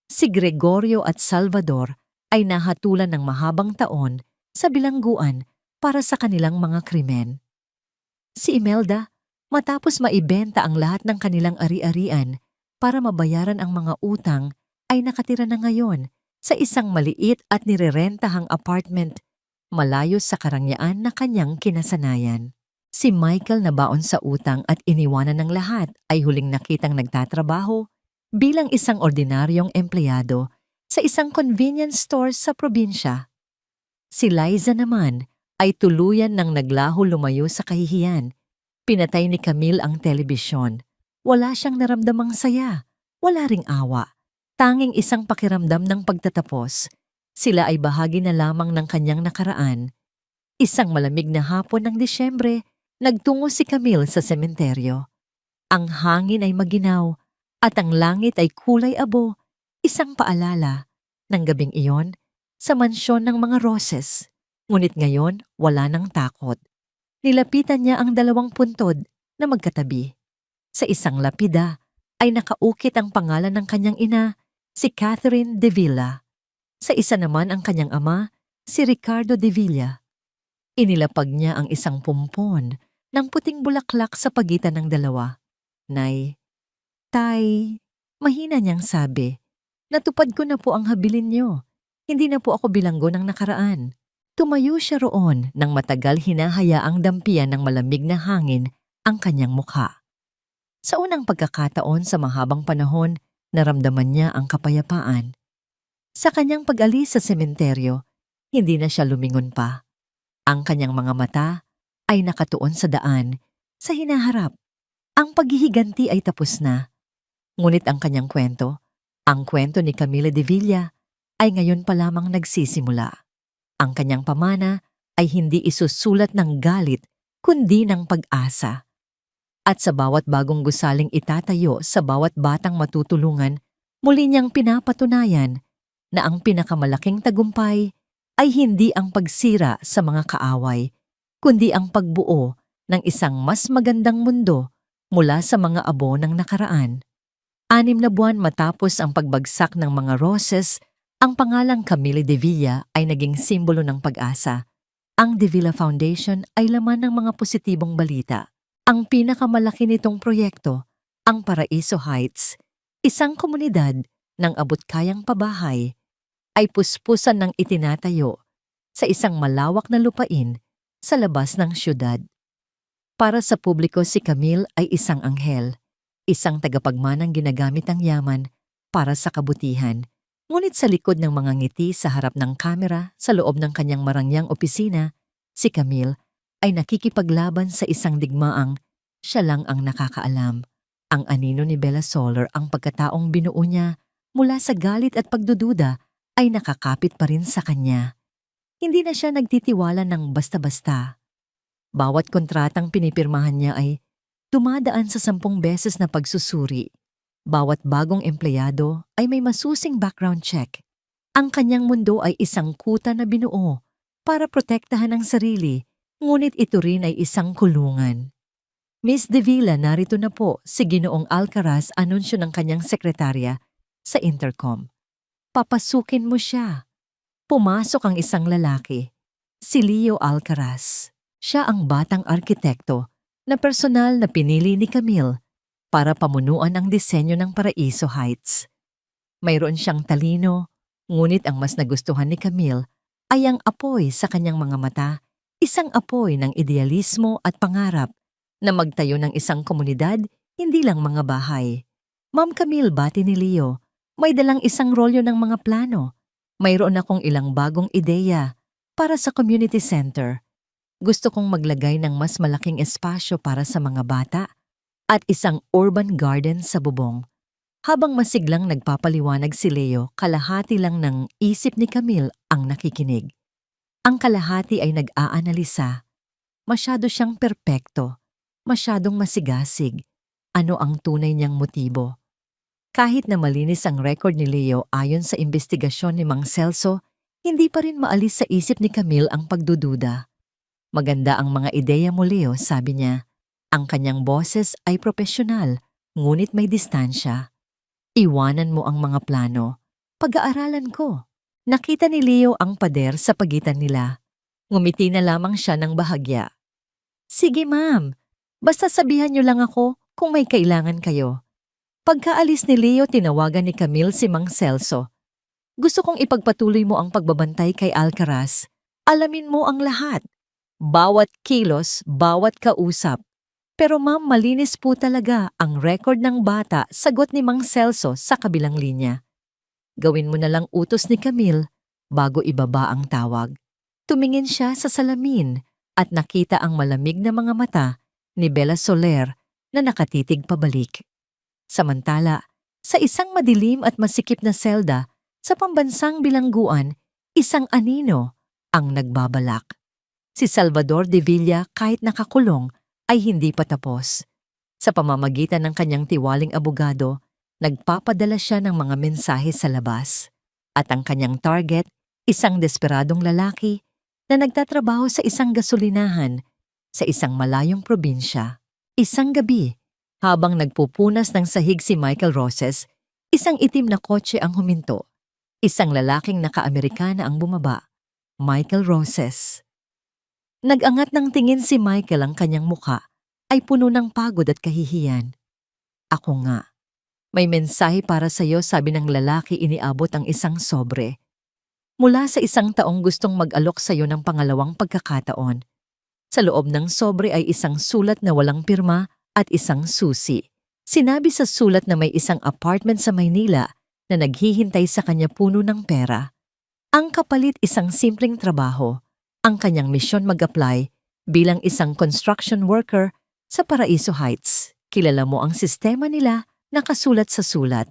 Si Gregorio at Salvador ay nahatulan ng mahabang taon sa bilangguan para sa kanilang mga krimen. Si Imelda, matapos maibenta ang lahat ng kanilang ari-arian para mabayaran ang mga utang, ay nakatira na ngayon sa isang maliit at nirerentahang apartment malayo sa karangyaan na kanyang kinasanayan. Si Michael na baon sa utang at iniwanan ng lahat ay huling nakitang nagtatrabaho bilang isang ordinaryong empleyado sa isang convenience store sa probinsya. Si Liza naman ay tuluyan ng naglaho lumayo sa kahihiyan. Pinatay ni Camille ang telebisyon. Wala siyang naramdamang saya, wala ring awa. Tanging isang pakiramdam ng pagtatapos. Sila ay bahagi na lamang ng kanyang nakaraan. Isang malamig na hapon ng Disyembre, nagtungo si Camille sa sementeryo. Ang hangin ay maginaw at ang langit ay kulay abo, isang paalala ng gabing iyon sa mansyon ng mga Roses. Ngunit ngayon, wala nang takot. Nilapitan niya ang 2 puntod na magkatabi. Sa isang lapida ay nakaukit ang pangalan ng kanyang ina, si Catherine de Villa. Sa isa naman ang kanyang ama, si Ricardo de Villa. Inilapag niya ang isang pumpon ng puting bulaklak sa pagitan ng dalawa. Nay, Tay, mahina niyang sabi, natupad ko na po ang habilin niyo. Hindi na po ako bilanggo ng nakaraan. Tumayo siya roon nang matagal hinahayaang dampian ng malamig na hangin ang kanyang mukha. Sa unang pagkakataon sa mahabang panahon, naramdaman niya ang kapayapaan. Sa kanyang pag-alis sa sementeryo, hindi na siya lumingon pa. Ang kanyang mga mata ay nakatuon sa daan, sa hinaharap. Ang paghihiganti ay tapos na. Ngunit ang kanyang kwento, ang kwento ni Camille de Villa, ay ngayon pa lamang nagsisimula. Ang kanyang pamana ay hindi isusulat ng galit kundi ng pag-asa. At sa bawat bagong gusaling itatayo sa bawat batang matutulungan, muli niyang pinapatunayan na ang pinakamalaking tagumpay ay hindi ang pagsira sa mga kaaway, kundi ang pagbuo ng isang mas magandang mundo mula sa mga abo ng nakaraan. 6 na buwan matapos ang pagbagsak ng mga Roses, ang pangalang Camille de Villa ay naging simbolo ng pag-asa. Ang De Villa Foundation ay laman ng mga positibong balita. Ang pinakamalaki nitong proyekto, ang Paraiso Heights, isang komunidad ng abot-kayang pabahay, ay puspusan ng itinatayo sa isang malawak na lupain sa labas ng syudad. Para sa publiko, si Camille ay isang anghel, isang tagapagmanang ginagamit ang yaman para sa kabutihan. Ngunit sa likod ng mga ngiti sa harap ng kamera sa loob ng kanyang marangyang opisina, si Camille ay nakikipaglaban sa isang digmaang siya lang ang nakakaalam. Ang anino ni Bella Soler, ang pagkataong binuo niya mula sa galit at pagdududa, ay nakakapit pa rin sa kanya. Hindi na siya nagtitiwala ng basta-basta. Bawat kontratang pinipirmahan niya ay dumadaan sa 10 beses na pagsusuri. Bawat bagong empleyado ay may masusing background check. Ang kanyang mundo ay isang kuta na binuo para protektahan ang sarili, ngunit ito rin ay isang kulungan. Miss De Villa, narito na po si Ginoong Alcaraz, anunsyo ng kanyang sekretarya sa intercom. Papasukin mo siya. Pumasok ang isang lalaki, si Leo Alcaraz. Siya ang batang arkitekto na personal na pinili ni Camille para pamunuan ang disenyo ng Paraiso Heights. Mayroon siyang talino, ngunit ang mas nagustuhan ni Camille ay ang apoy sa kanyang mga mata, isang apoy ng idealismo at pangarap na magtayo ng isang komunidad, hindi lang mga bahay. Ma'am Camille, bati ni Leo, may dalang isang rolyo ng mga plano. Mayroon akong ilang bagong ideya para sa community center. Gusto kong maglagay ng mas malaking espasyo para sa mga bata at isang urban garden sa bubong. Habang masiglang nagpapaliwanag si Leo, kalahati lang ng isip ni Camille ang nakikinig. Ang kalahati ay nag-aanalisa. Masyado siyang perpekto, masyadong masigasig. Ano ang tunay niyang motibo? Kahit na malinis ang record ni Leo ayon sa investigasyon ni Mang Celso, hindi pa rin maalis sa isip ni Camille ang pagdududa. Maganda ang mga ideya mo, Leo, sabi niya. Ang kanyang boses ay propesyonal, ngunit may distansya. Iwanan mo ang mga plano. Pag-aaralan ko. Nakita ni Leo ang pader sa pagitan nila. Ngumiti na lamang siya ng bahagya. Sige ma'am, basta sabihan niyo lang ako kung may kailangan kayo. Pagkaalis ni Leo, tinawagan ni Camille si Mang Celso. Gusto kong ipagpatuloy mo ang pagbabantay kay Alcaraz. Alamin mo ang lahat. Bawat kilos, bawat kausap. Pero ma'am, malinis po talaga ang record ng bata, sagot ni Mang Celso sa kabilang linya. Gawin mo na lang utos ni Camille bago ibaba ang tawag. Tumingin siya sa salamin at nakita ang malamig na mga mata ni Bella Soler na nakatitig pabalik. Samantala, sa isang madilim at masikip na selda sa pambansang bilangguan, isang anino ang nagbabalak. Si Salvador de Villa, kahit nakakulong, ay hindi pa tapos. Sa pamamagitan ng kanyang tiwaling abogado, nagpapadala siya ng mga mensahe sa labas. At ang kanyang target, isang desperadong lalaki na nagtatrabaho sa isang gasolinahan sa isang malayong probinsya. Isang gabi, habang nagpupunas ng sahig si Michael Roses, isang itim na kotse ang huminto. Isang lalaking naka-Amerikana ang bumaba. Michael Roses. Nag-angat ng tingin si Michael, ang kanyang mukha ay puno ng pagod at kahihiyan. Ako nga. May mensahe para sa iyo, sabi ng lalaki, iniabot ang isang sobre. Mula sa isang taong gustong mag-alok sa iyo ng pangalawang pagkakataon. Sa loob ng sobre ay isang sulat na walang pirma at isang susi. Sinabi sa sulat na may isang apartment sa Maynila na naghihintay sa kanya, puno ng pera. Ang kapalit, isang simpleng trabaho. Ang kanyang misyon, mag-apply bilang isang construction worker sa Paraiso Heights. Kilala mo ang sistema nila, nakasulat sa sulat.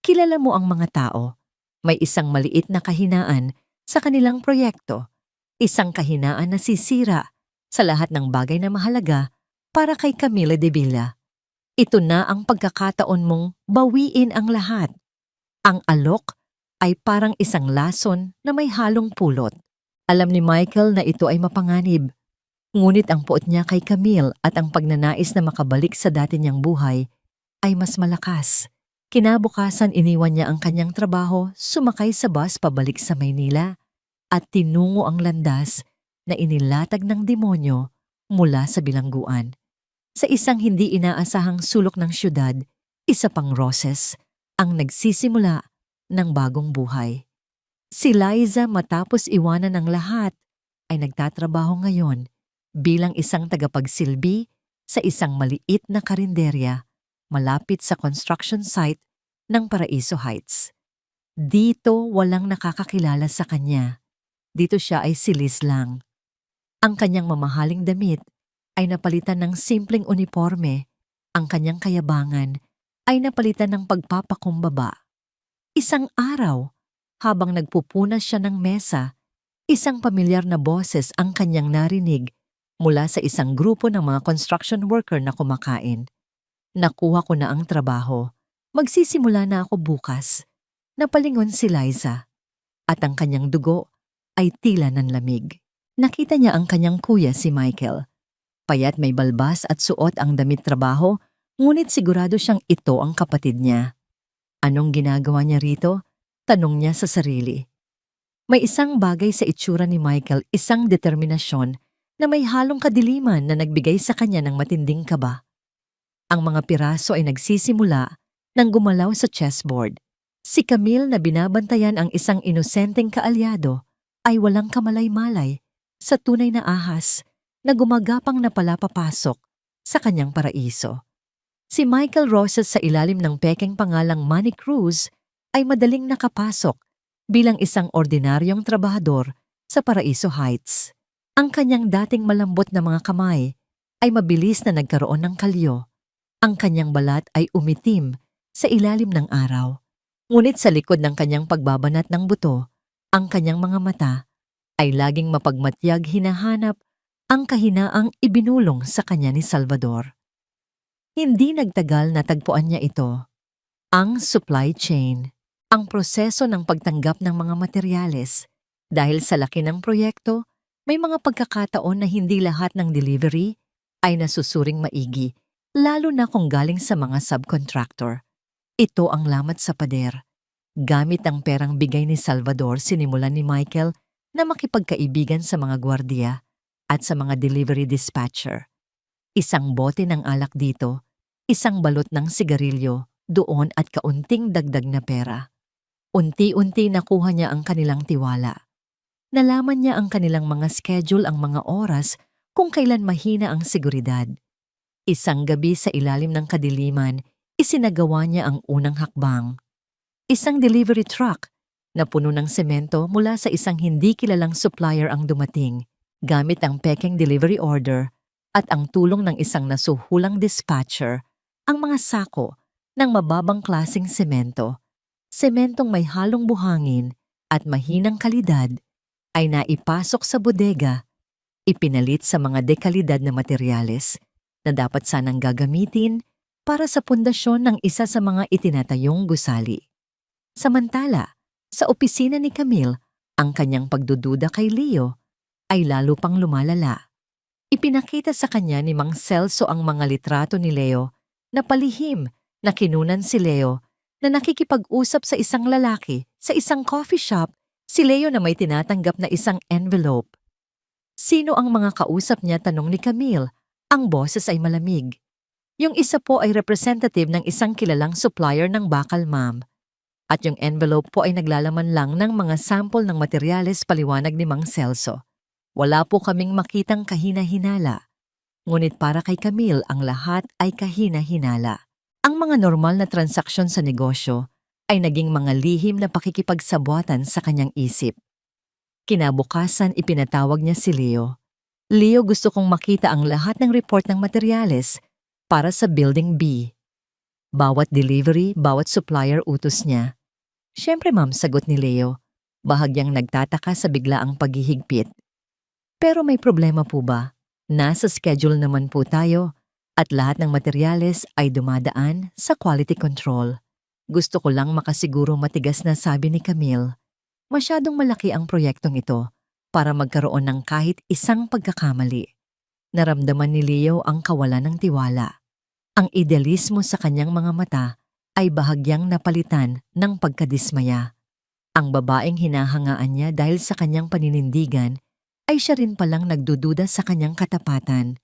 Kilala mo ang mga tao. May isang maliit na kahinaan sa kanilang proyekto. Isang kahinaan na sisira sa lahat ng bagay na mahalaga para kay Camille de Villa. Ito na ang pagkakataon mong bawiin ang lahat. Ang alok ay parang isang lason na may halong pulot. Alam ni Michael na ito ay mapanganib. Ngunit ang puot niya kay Camille at ang pagnanais na makabalik sa dati niyang buhay ay mas malakas. Kinabukasan, iniwan niya ang kanyang trabaho, sumakay sa bus pabalik sa Maynila at tinungo ang landas na inilatag ng demonyo mula sa bilangguan. Sa isang hindi inaasahang sulok ng syudad, isa pang Roses ang nagsisimula ng bagong buhay. Si Liza, matapos iwanan ng lahat, ay nagtatrabaho ngayon bilang isang tagapagsilbi sa isang maliit na karinderya malapit sa construction site ng Paraiso Heights. Dito walang nakakakilala sa kanya. Dito siya ay si Liz lang. Ang kanyang mamahaling damit ay napalitan ng simpleng uniforme. Ang kanyang kayabangan ay napalitan ng pagpapakumbaba. Isang araw, habang nagpupunas siya ng mesa, isang pamilyar na boses ang kanyang narinig mula sa isang grupo ng mga construction worker na kumakain. Nakuha ko na ang trabaho. Magsisimula na ako bukas. Napalingon si Liza. At ang kanyang dugo ay tila ng lamig. Nakita niya ang kanyang kuya, si Michael. Payat, may balbas at suot ang damit trabaho, ngunit sigurado siyang ito ang kapatid niya. Anong ginagawa niya rito? Tanong niya sa sarili. May isang bagay sa itsura ni Michael, isang determinasyon na may halong kadiliman na nagbigay sa kanya ng matinding kaba. Ang mga piraso ay nagsisimula nang gumalaw sa chessboard. Si Camille na binabantayan ang isang inosenteng kaalyado ay walang kamalay-malay sa tunay na ahas na gumagapang na palapapasok sa kanyang paraiso. Si Michael Roses sa ilalim ng pekeng pangalang Manny Cruz ay madaling nakapasok bilang isang ordinaryong trabahador sa Paraiso Heights. Ang kanyang dating malambot na mga kamay ay mabilis na nagkaroon ng kalyo. Ang kanyang balat ay umitim sa ilalim ng araw. Ngunit sa likod ng kanyang pagbabanat ng buto, ang kanyang mga mata ay laging mapagmatyag hinahanap ang kahinaang ibinulong sa kanya ni Salvador. Hindi nagtagal na tagpuan niya ito. Ang supply chain, ang proseso ng pagtanggap ng mga materyales. Dahil sa laki ng proyekto, may mga pagkakataon na hindi lahat ng delivery ay nasusuring maigi, lalo na kung galing sa mga subcontractor. Ito ang lamat sa pader. Gamit ang perang bigay ni Salvador, sinimulan ni Michael na makipagkaibigan sa mga gwardiya at sa mga delivery dispatcher. Isang bote ng alak dito, isang balot ng sigarilyo doon at kaunting dagdag na pera. Unti-unti nakuha niya ang kanilang tiwala. Nalaman niya ang kanilang mga schedule, ang mga oras kung kailan mahina ang seguridad. Isang gabi sa ilalim ng kadiliman, isinagawa niya ang unang hakbang. Isang delivery truck na puno ng semento mula sa isang hindi kilalang supplier ang dumating, gamit ang pekeng delivery order at ang tulong ng isang nasuhulang dispatcher, ang mga sako ng mababang klaseng semento. Sementong may halong buhangin at mahinang kalidad ay naipasok sa bodega, ipinalit sa mga dekalidad na materyales na dapat sanang gagamitin para sa pundasyon ng isa sa mga itinatayong gusali. Samantala, sa opisina ni Camille, ang kanyang pagdududa kay Leo ay lalo pang lumalala. Ipinakita sa kanya ni Mang Celso ang mga litrato ni Leo na palihim na kinunan si Leo na nakikipag-usap sa isang lalaki sa isang coffee shop, si Leo na may tinatanggap na isang envelope. Sino ang mga kausap niya, tanong ni Camille. Ang boses ay malamig. Yung isa po ay representative ng isang kilalang supplier ng bakal, ma'am. At yung envelope po ay naglalaman lang ng mga sample ng materyales, paliwanag ni Mang Celso. Wala po kaming makitang kahina-hinala. Ngunit para kay Camille, ang lahat ay kahina-hinala. Ang mga normal na transaksyon sa negosyo ay naging mga lihim na pakikipagsabuatan sa kanyang isip. Kinabukasan, ipinatawag niya si Leo. Leo, gusto kong makita ang lahat ng report ng materyales para sa Building B. Bawat delivery, bawat supplier utos niya. Siyempre, ma'am, sagot ni Leo. Bahagyang nagtataka sa biglaang paghihigpit. Pero may problema po ba? Nasa schedule naman po tayo at lahat ng materyales ay dumadaan sa quality control. Gusto ko lang makasiguro, matigas na sabi ni Camille. Masyadong malaki ang proyektong ito para magkaroon ng kahit isang pagkakamali. Naramdaman ni Leo ang kawalan ng tiwala. Ang idealismo sa kanyang mga mata ay bahagyang napalitan ng pagkadismaya. Ang babaeng hinahangaan niya dahil sa kanyang paninindigan ay siya rin palang nagdududa sa kanyang katapatan.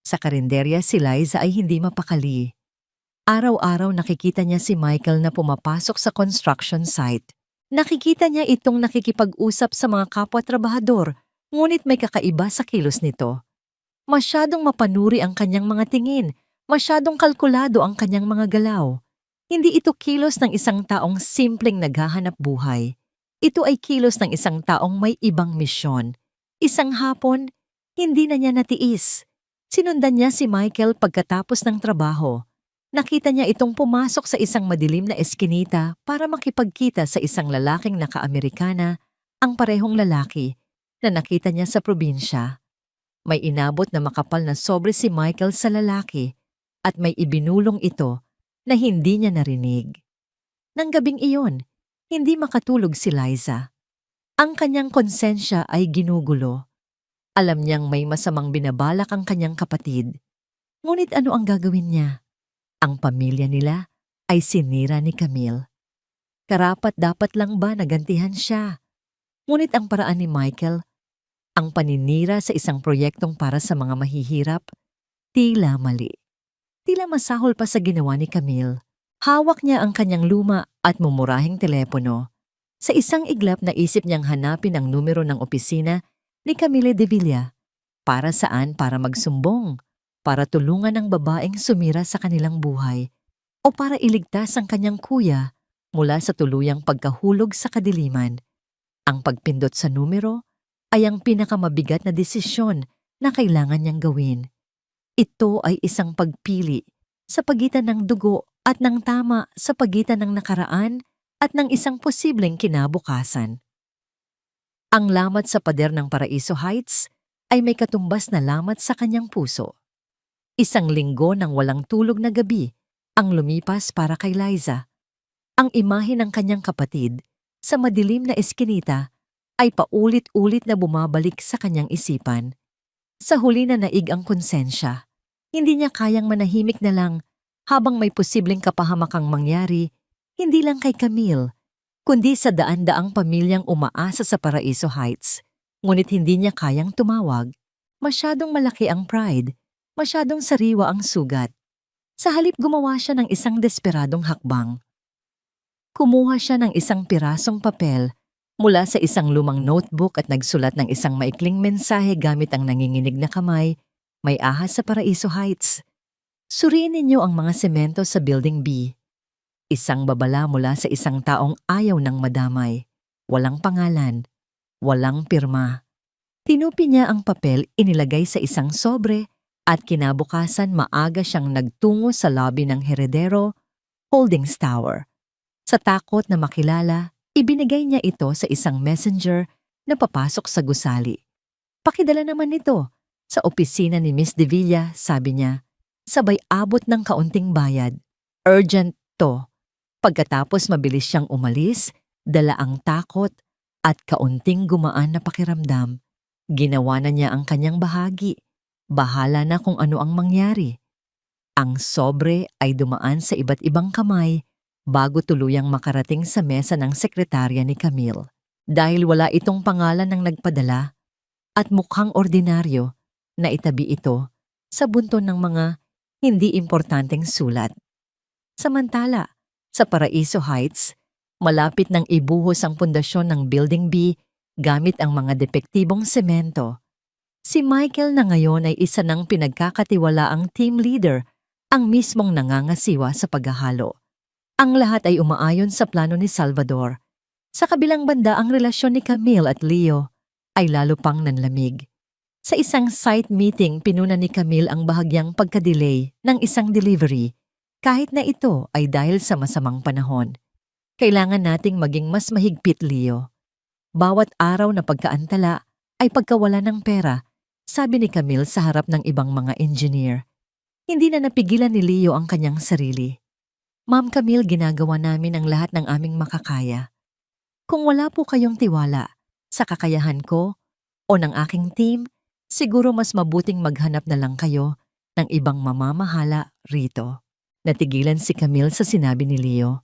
Sa karinderya, si Liza ay hindi mapakali. Araw-araw nakikita niya si Michael na pumapasok sa construction site. Nakikita niya itong nakikipag-usap sa mga kapwa-trabahador, ngunit may kakaiba sa kilos nito. Masyadong mapanuri ang kanyang mga tingin, masyadong kalkulado ang kanyang mga galaw. Hindi ito kilos ng isang taong simpleng naghahanap buhay. Ito ay kilos ng isang taong may ibang misyon. Isang hapon, hindi na niya natiis. Sinundan niya si Michael pagkatapos ng trabaho. Nakita niya itong pumasok sa isang madilim na eskinita para makipagkita sa isang lalaking naka-Amerikana, ang parehong lalaki na nakita niya sa probinsya. May inabot na makapal na sobre si Michael sa lalaki at may ibinulong ito na hindi niya narinig. Nang gabing iyon, hindi makatulog si Liza. Ang kanyang konsensya ay ginugulo. Alam niyang may masamang binabalak ang kanyang kapatid. Ngunit ano ang gagawin niya? Ang pamilya nila ay sinira ni Camille. Karapat-dapat lang ba nagantihan siya? Ngunit ang paraan ni Michael, ang paninira sa isang proyektong para sa mga mahihirap, tila mali. Tila masahol pa sa ginawa ni Camille. Hawak niya ang kanyang luma at mumurahing telepono. Sa isang iglap naisip niyang hanapin ang numero ng opisina ni Camille de Villa. Para saan? Para magsumbong, para tulungan ang babaeng sumira sa kanilang buhay, o para iligtas ang kanyang kuya mula sa tuluyang pagkahulog sa kadiliman. Ang pagpindot sa numero ay ang pinakamabigat na desisyon na kailangan niyang gawin. Ito ay isang pagpili sa pagitan ng dugo at ng tama, sa pagitan ng nakaraan at ng isang posibleng kinabukasan. Ang lamat sa pader ng Paraiso Heights ay may katumbas na lamat sa kanyang puso. Isang linggo ng walang tulog na gabi ang lumipas para kay Liza. Ang imahe ng kanyang kapatid sa madilim na eskinita ay paulit-ulit na bumabalik sa kanyang isipan. Sa huli na naig ang konsensya. Hindi niya kayang manahimik na lang habang may posibleng kapahamakang mangyari, hindi lang kay Camille, kundi sa daan-daang pamilyang umaasa sa Paraiso Heights. Ngunit hindi niya kayang tumawag. Masyadong malaki ang pride, masyadong sariwa ang sugat. Sa halip gumawa siya ng isang desperadong hakbang. Kumuha siya ng isang pirasong papel mula sa isang lumang notebook at nagsulat ng isang maikling mensahe gamit ang nanginginig na kamay. May ahas sa Paraiso Heights. Suriin ninyo ang mga semento sa Building B. Isang babala mula sa isang taong ayaw ng madamay. Walang pangalan, walang pirma. Tinupi niya ang papel, inilagay sa isang sobre at kinabukasan maaga siyang nagtungo sa lobby ng Heredero Holdings Tower. Sa takot na makilala, ibinigay niya ito sa isang messenger na papasok sa gusali. Pakidala naman ito sa opisina ni Miss De Villa, sabi niya. Sabay abot ng kaunting bayad. Urgent to. Pagkatapos mabilis siyang umalis, dala ang takot at kaunting gumaan na pakiramdam. Ginawa na niya ang kanyang bahagi. Bahala na kung ano ang mangyari. Ang sobre ay dumaan sa iba't ibang kamay bago tuluyang makarating sa mesa ng sekretarya ni Camille. Dahil wala itong pangalan ng nagpadala at mukhang ordinaryo, naitabi ito sa bunton ng mga hindi importanteng sulat. Samantala, sa Paraiso Heights, malapit nang ibuhos ang pundasyon ng Building B gamit ang mga depektibong semento. Si Michael na ngayon ay isa ng pinagkakatiwalaang team leader, ang mismong nangangasiwa sa paghahalo. Ang lahat ay umaayon sa plano ni Salvador. Sa kabilang banda, ang relasyon ni Camille at Leo ay lalo pang nanlamig. Sa isang site meeting, pinuna ni Camille ang bahagyang pagka-delay ng isang delivery, kahit na ito ay dahil sa masamang panahon. Kailangan nating maging mas mahigpit, Leo. Bawat araw na pagkaantala ay pagkawala ng pera, sabi ni Camille sa harap ng ibang mga engineer. Hindi na napigilan ni Leo ang kanyang sarili. Ma'am Camille, ginagawa namin ang lahat ng aming makakaya. Kung wala po kayong tiwala sa kakayahan ko o ng aking team, siguro mas mabuting maghanap na lang kayo ng ibang mamamahala rito. Natigilan si Camille sa sinabi ni Leo.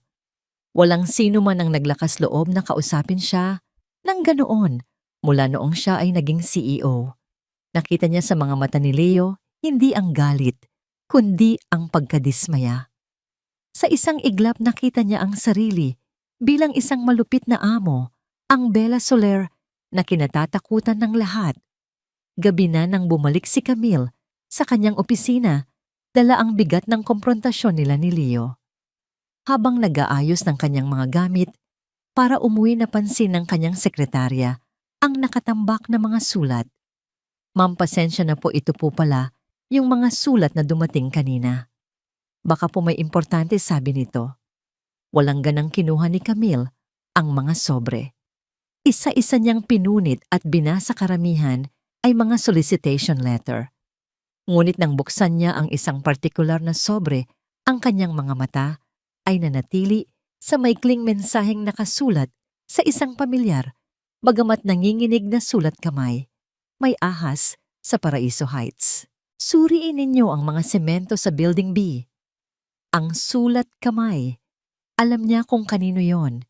Walang sino man ang naglakas loob na kausapin siya ng ganoon mula noong siya ay naging CEO. Nakita niya sa mga mata ni Leo hindi ang galit, kundi ang pagkadismaya. Sa isang iglap nakita niya ang sarili bilang isang malupit na amo, ang Bella Soler na kinatatakutan ng lahat. Gabi na nang bumalik si Camille sa kanyang opisina, dala ang bigat ng komprontasyon nila ni Leo. Habang nag-aayos ng kanyang mga gamit, para umuwi napansin ng kanyang sekretarya ang nakatambak na mga sulat. Ma'am, pasensya na po, ito po pala yung mga sulat na dumating kanina. Baka po may importante, sabi nito. Walang ganang kinuha ni Camille ang mga sobre. Isa-isa niyang pinunit at binasa karamihan ay mga solicitation letter. Ngunit nang buksan niya ang isang partikular na sobre, ang kanyang mga mata ay nanatili sa maikling mensaheng nakasulat sa isang pamilyar, bagamat nanginginig na sulat kamay. May ahas sa Paraiso Heights. Suriin ninyo ang mga semento sa Building B. Ang sulat kamay. Alam niya kung kanino yon.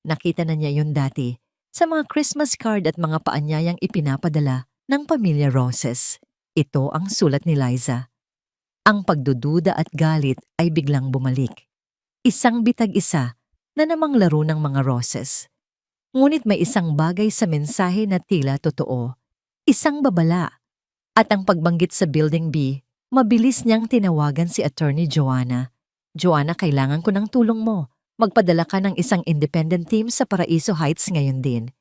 Nakita na niya yon dati sa mga Christmas card at mga paanyayang ipinapadala ng pamilya Roses. Ito ang sulat ni Liza. Ang pagdududa at galit ay biglang bumalik. Isang bitag-isa na namang laro ng mga Rosses. Ngunit may isang bagay sa mensahe na tila totoo. Isang babala. At ang pagbanggit sa Building B, mabilis niyang tinawagan si Attorney Joanna. Joanna, kailangan ko ng tulong mo. Magpadala ka ng isang independent team sa Paraiso Heights ngayon din.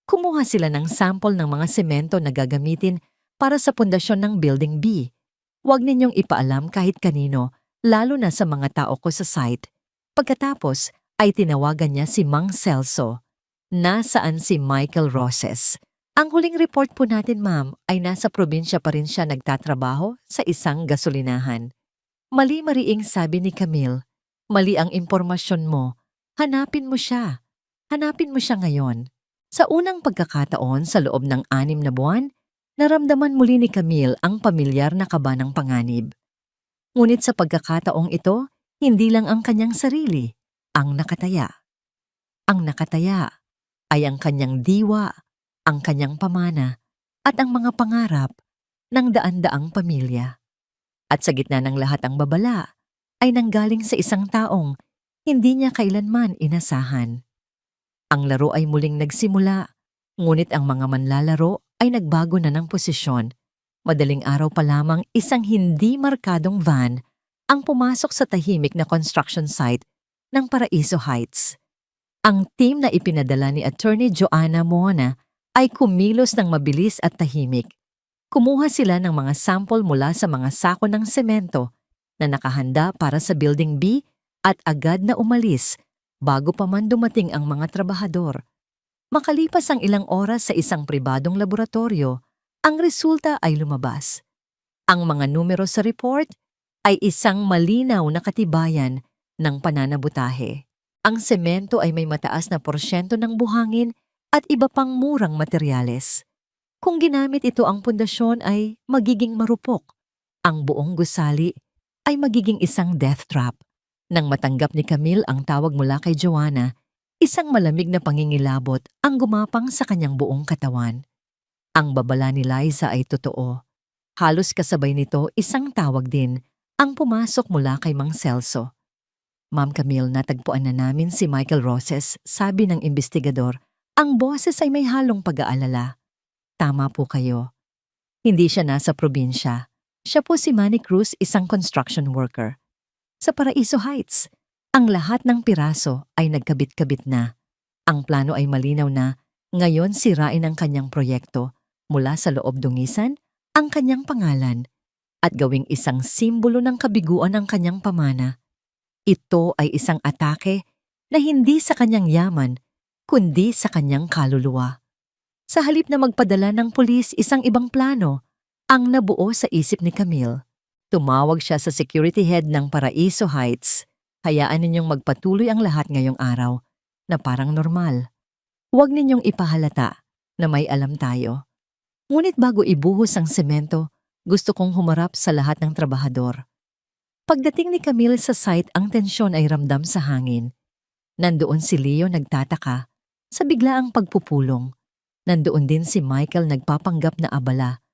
Kumuha sila ng sample ng mga semento na gagamitin para sa pundasyon ng Building B. Huwag ninyong ipaalam kahit kanino, lalo na sa mga tao ko sa site. Pagkatapos ay tinawagan niya si Mang Celso. Nasaan si Michael Rosses? Ang huling report po natin, ma'am, ay nasa probinsya pa rin siya nagtatrabaho sa isang gasolinahan. Mali-mariing sabi ni Camille, mali ang impormasyon mo. Hanapin mo siya. Hanapin mo siya ngayon. Sa unang pagkakataon sa loob ng 6 na buwan, naramdaman muli ni Camille ang pamilyar na kaba ng panganib. Ngunit sa pagkakataong ito, hindi lang ang kanyang sarili ang nakataya. Ang nakataya ay ang kanyang diwa, ang kanyang pamana, at ang mga pangarap ng daan-daang pamilya. At sa gitna ng lahat ang babala ay nanggaling sa isang taong hindi niya kailanman inasahan. Ang laro ay muling nagsimula, ngunit ang mga manlalaro ay nagbago na ng posisyon. Madaling araw pa lamang isang hindi markadong van ang pumasok sa tahimik na construction site ng Paraiso Heights. Ang team na ipinadala ni Attorney Joanna Mona ay kumilos ng mabilis at tahimik. Kumuha sila ng mga sample mula sa mga sako ng semento na nakahanda para sa Building B at agad na umalis bago pa man dumating ang mga trabahador. Makalipas ang ilang oras sa isang pribadong laboratorio, ang resulta ay lumabas. Ang mga numero sa report ay isang malinaw na katibayan ng pananabutahe. Ang semento ay may mataas na porsyento ng buhangin at iba pang murang materyales. Kung ginamit ito ang pundasyon ay magiging marupok. Ang buong gusali ay magiging isang death trap. Nang matanggap ni Camille ang tawag mula kay Joanna, isang malamig na pangingilabot ang gumapang sa kanyang buong katawan. Ang babala ni Liza ay totoo. Halos kasabay nito isang tawag din ang pumasok mula kay Mang Celso. Ma'am Camille, natagpuan na namin si Michael Rosses, sabi ng investigador. Ang boses ay may halong pag-aalala. Tama po kayo. Hindi siya nasa probinsya. Siya po si Manny Cruz, isang construction worker. Sa Paraiso Heights, ang lahat ng piraso ay nagkabit-kabit na. Ang plano ay malinaw na ngayon sirain ang kanyang proyekto mula sa loob dungisan ang kanyang pangalan at gawing isang simbolo ng kabiguan ng kanyang pamana. Ito ay isang atake na hindi sa kanyang yaman kundi sa kanyang kaluluwa. Sa halip na magpadala ng pulis isang ibang plano, ang nabuo sa isip ni Camille. Tumawag siya sa security head ng Paraiso Heights. Hayaan ninyong magpatuloy ang lahat ngayong araw na parang normal. Huwag ninyong ipahalata na may alam tayo. Ngunit bago ibuhos ang semento, gusto kong humarap sa lahat ng trabahador. Pagdating ni Camille sa site, ang tensyon ay ramdam sa hangin. Nandoon si Leo nagtataka sa biglaang pagpupulong. Nandoon din si Michael nagpapanggap na abala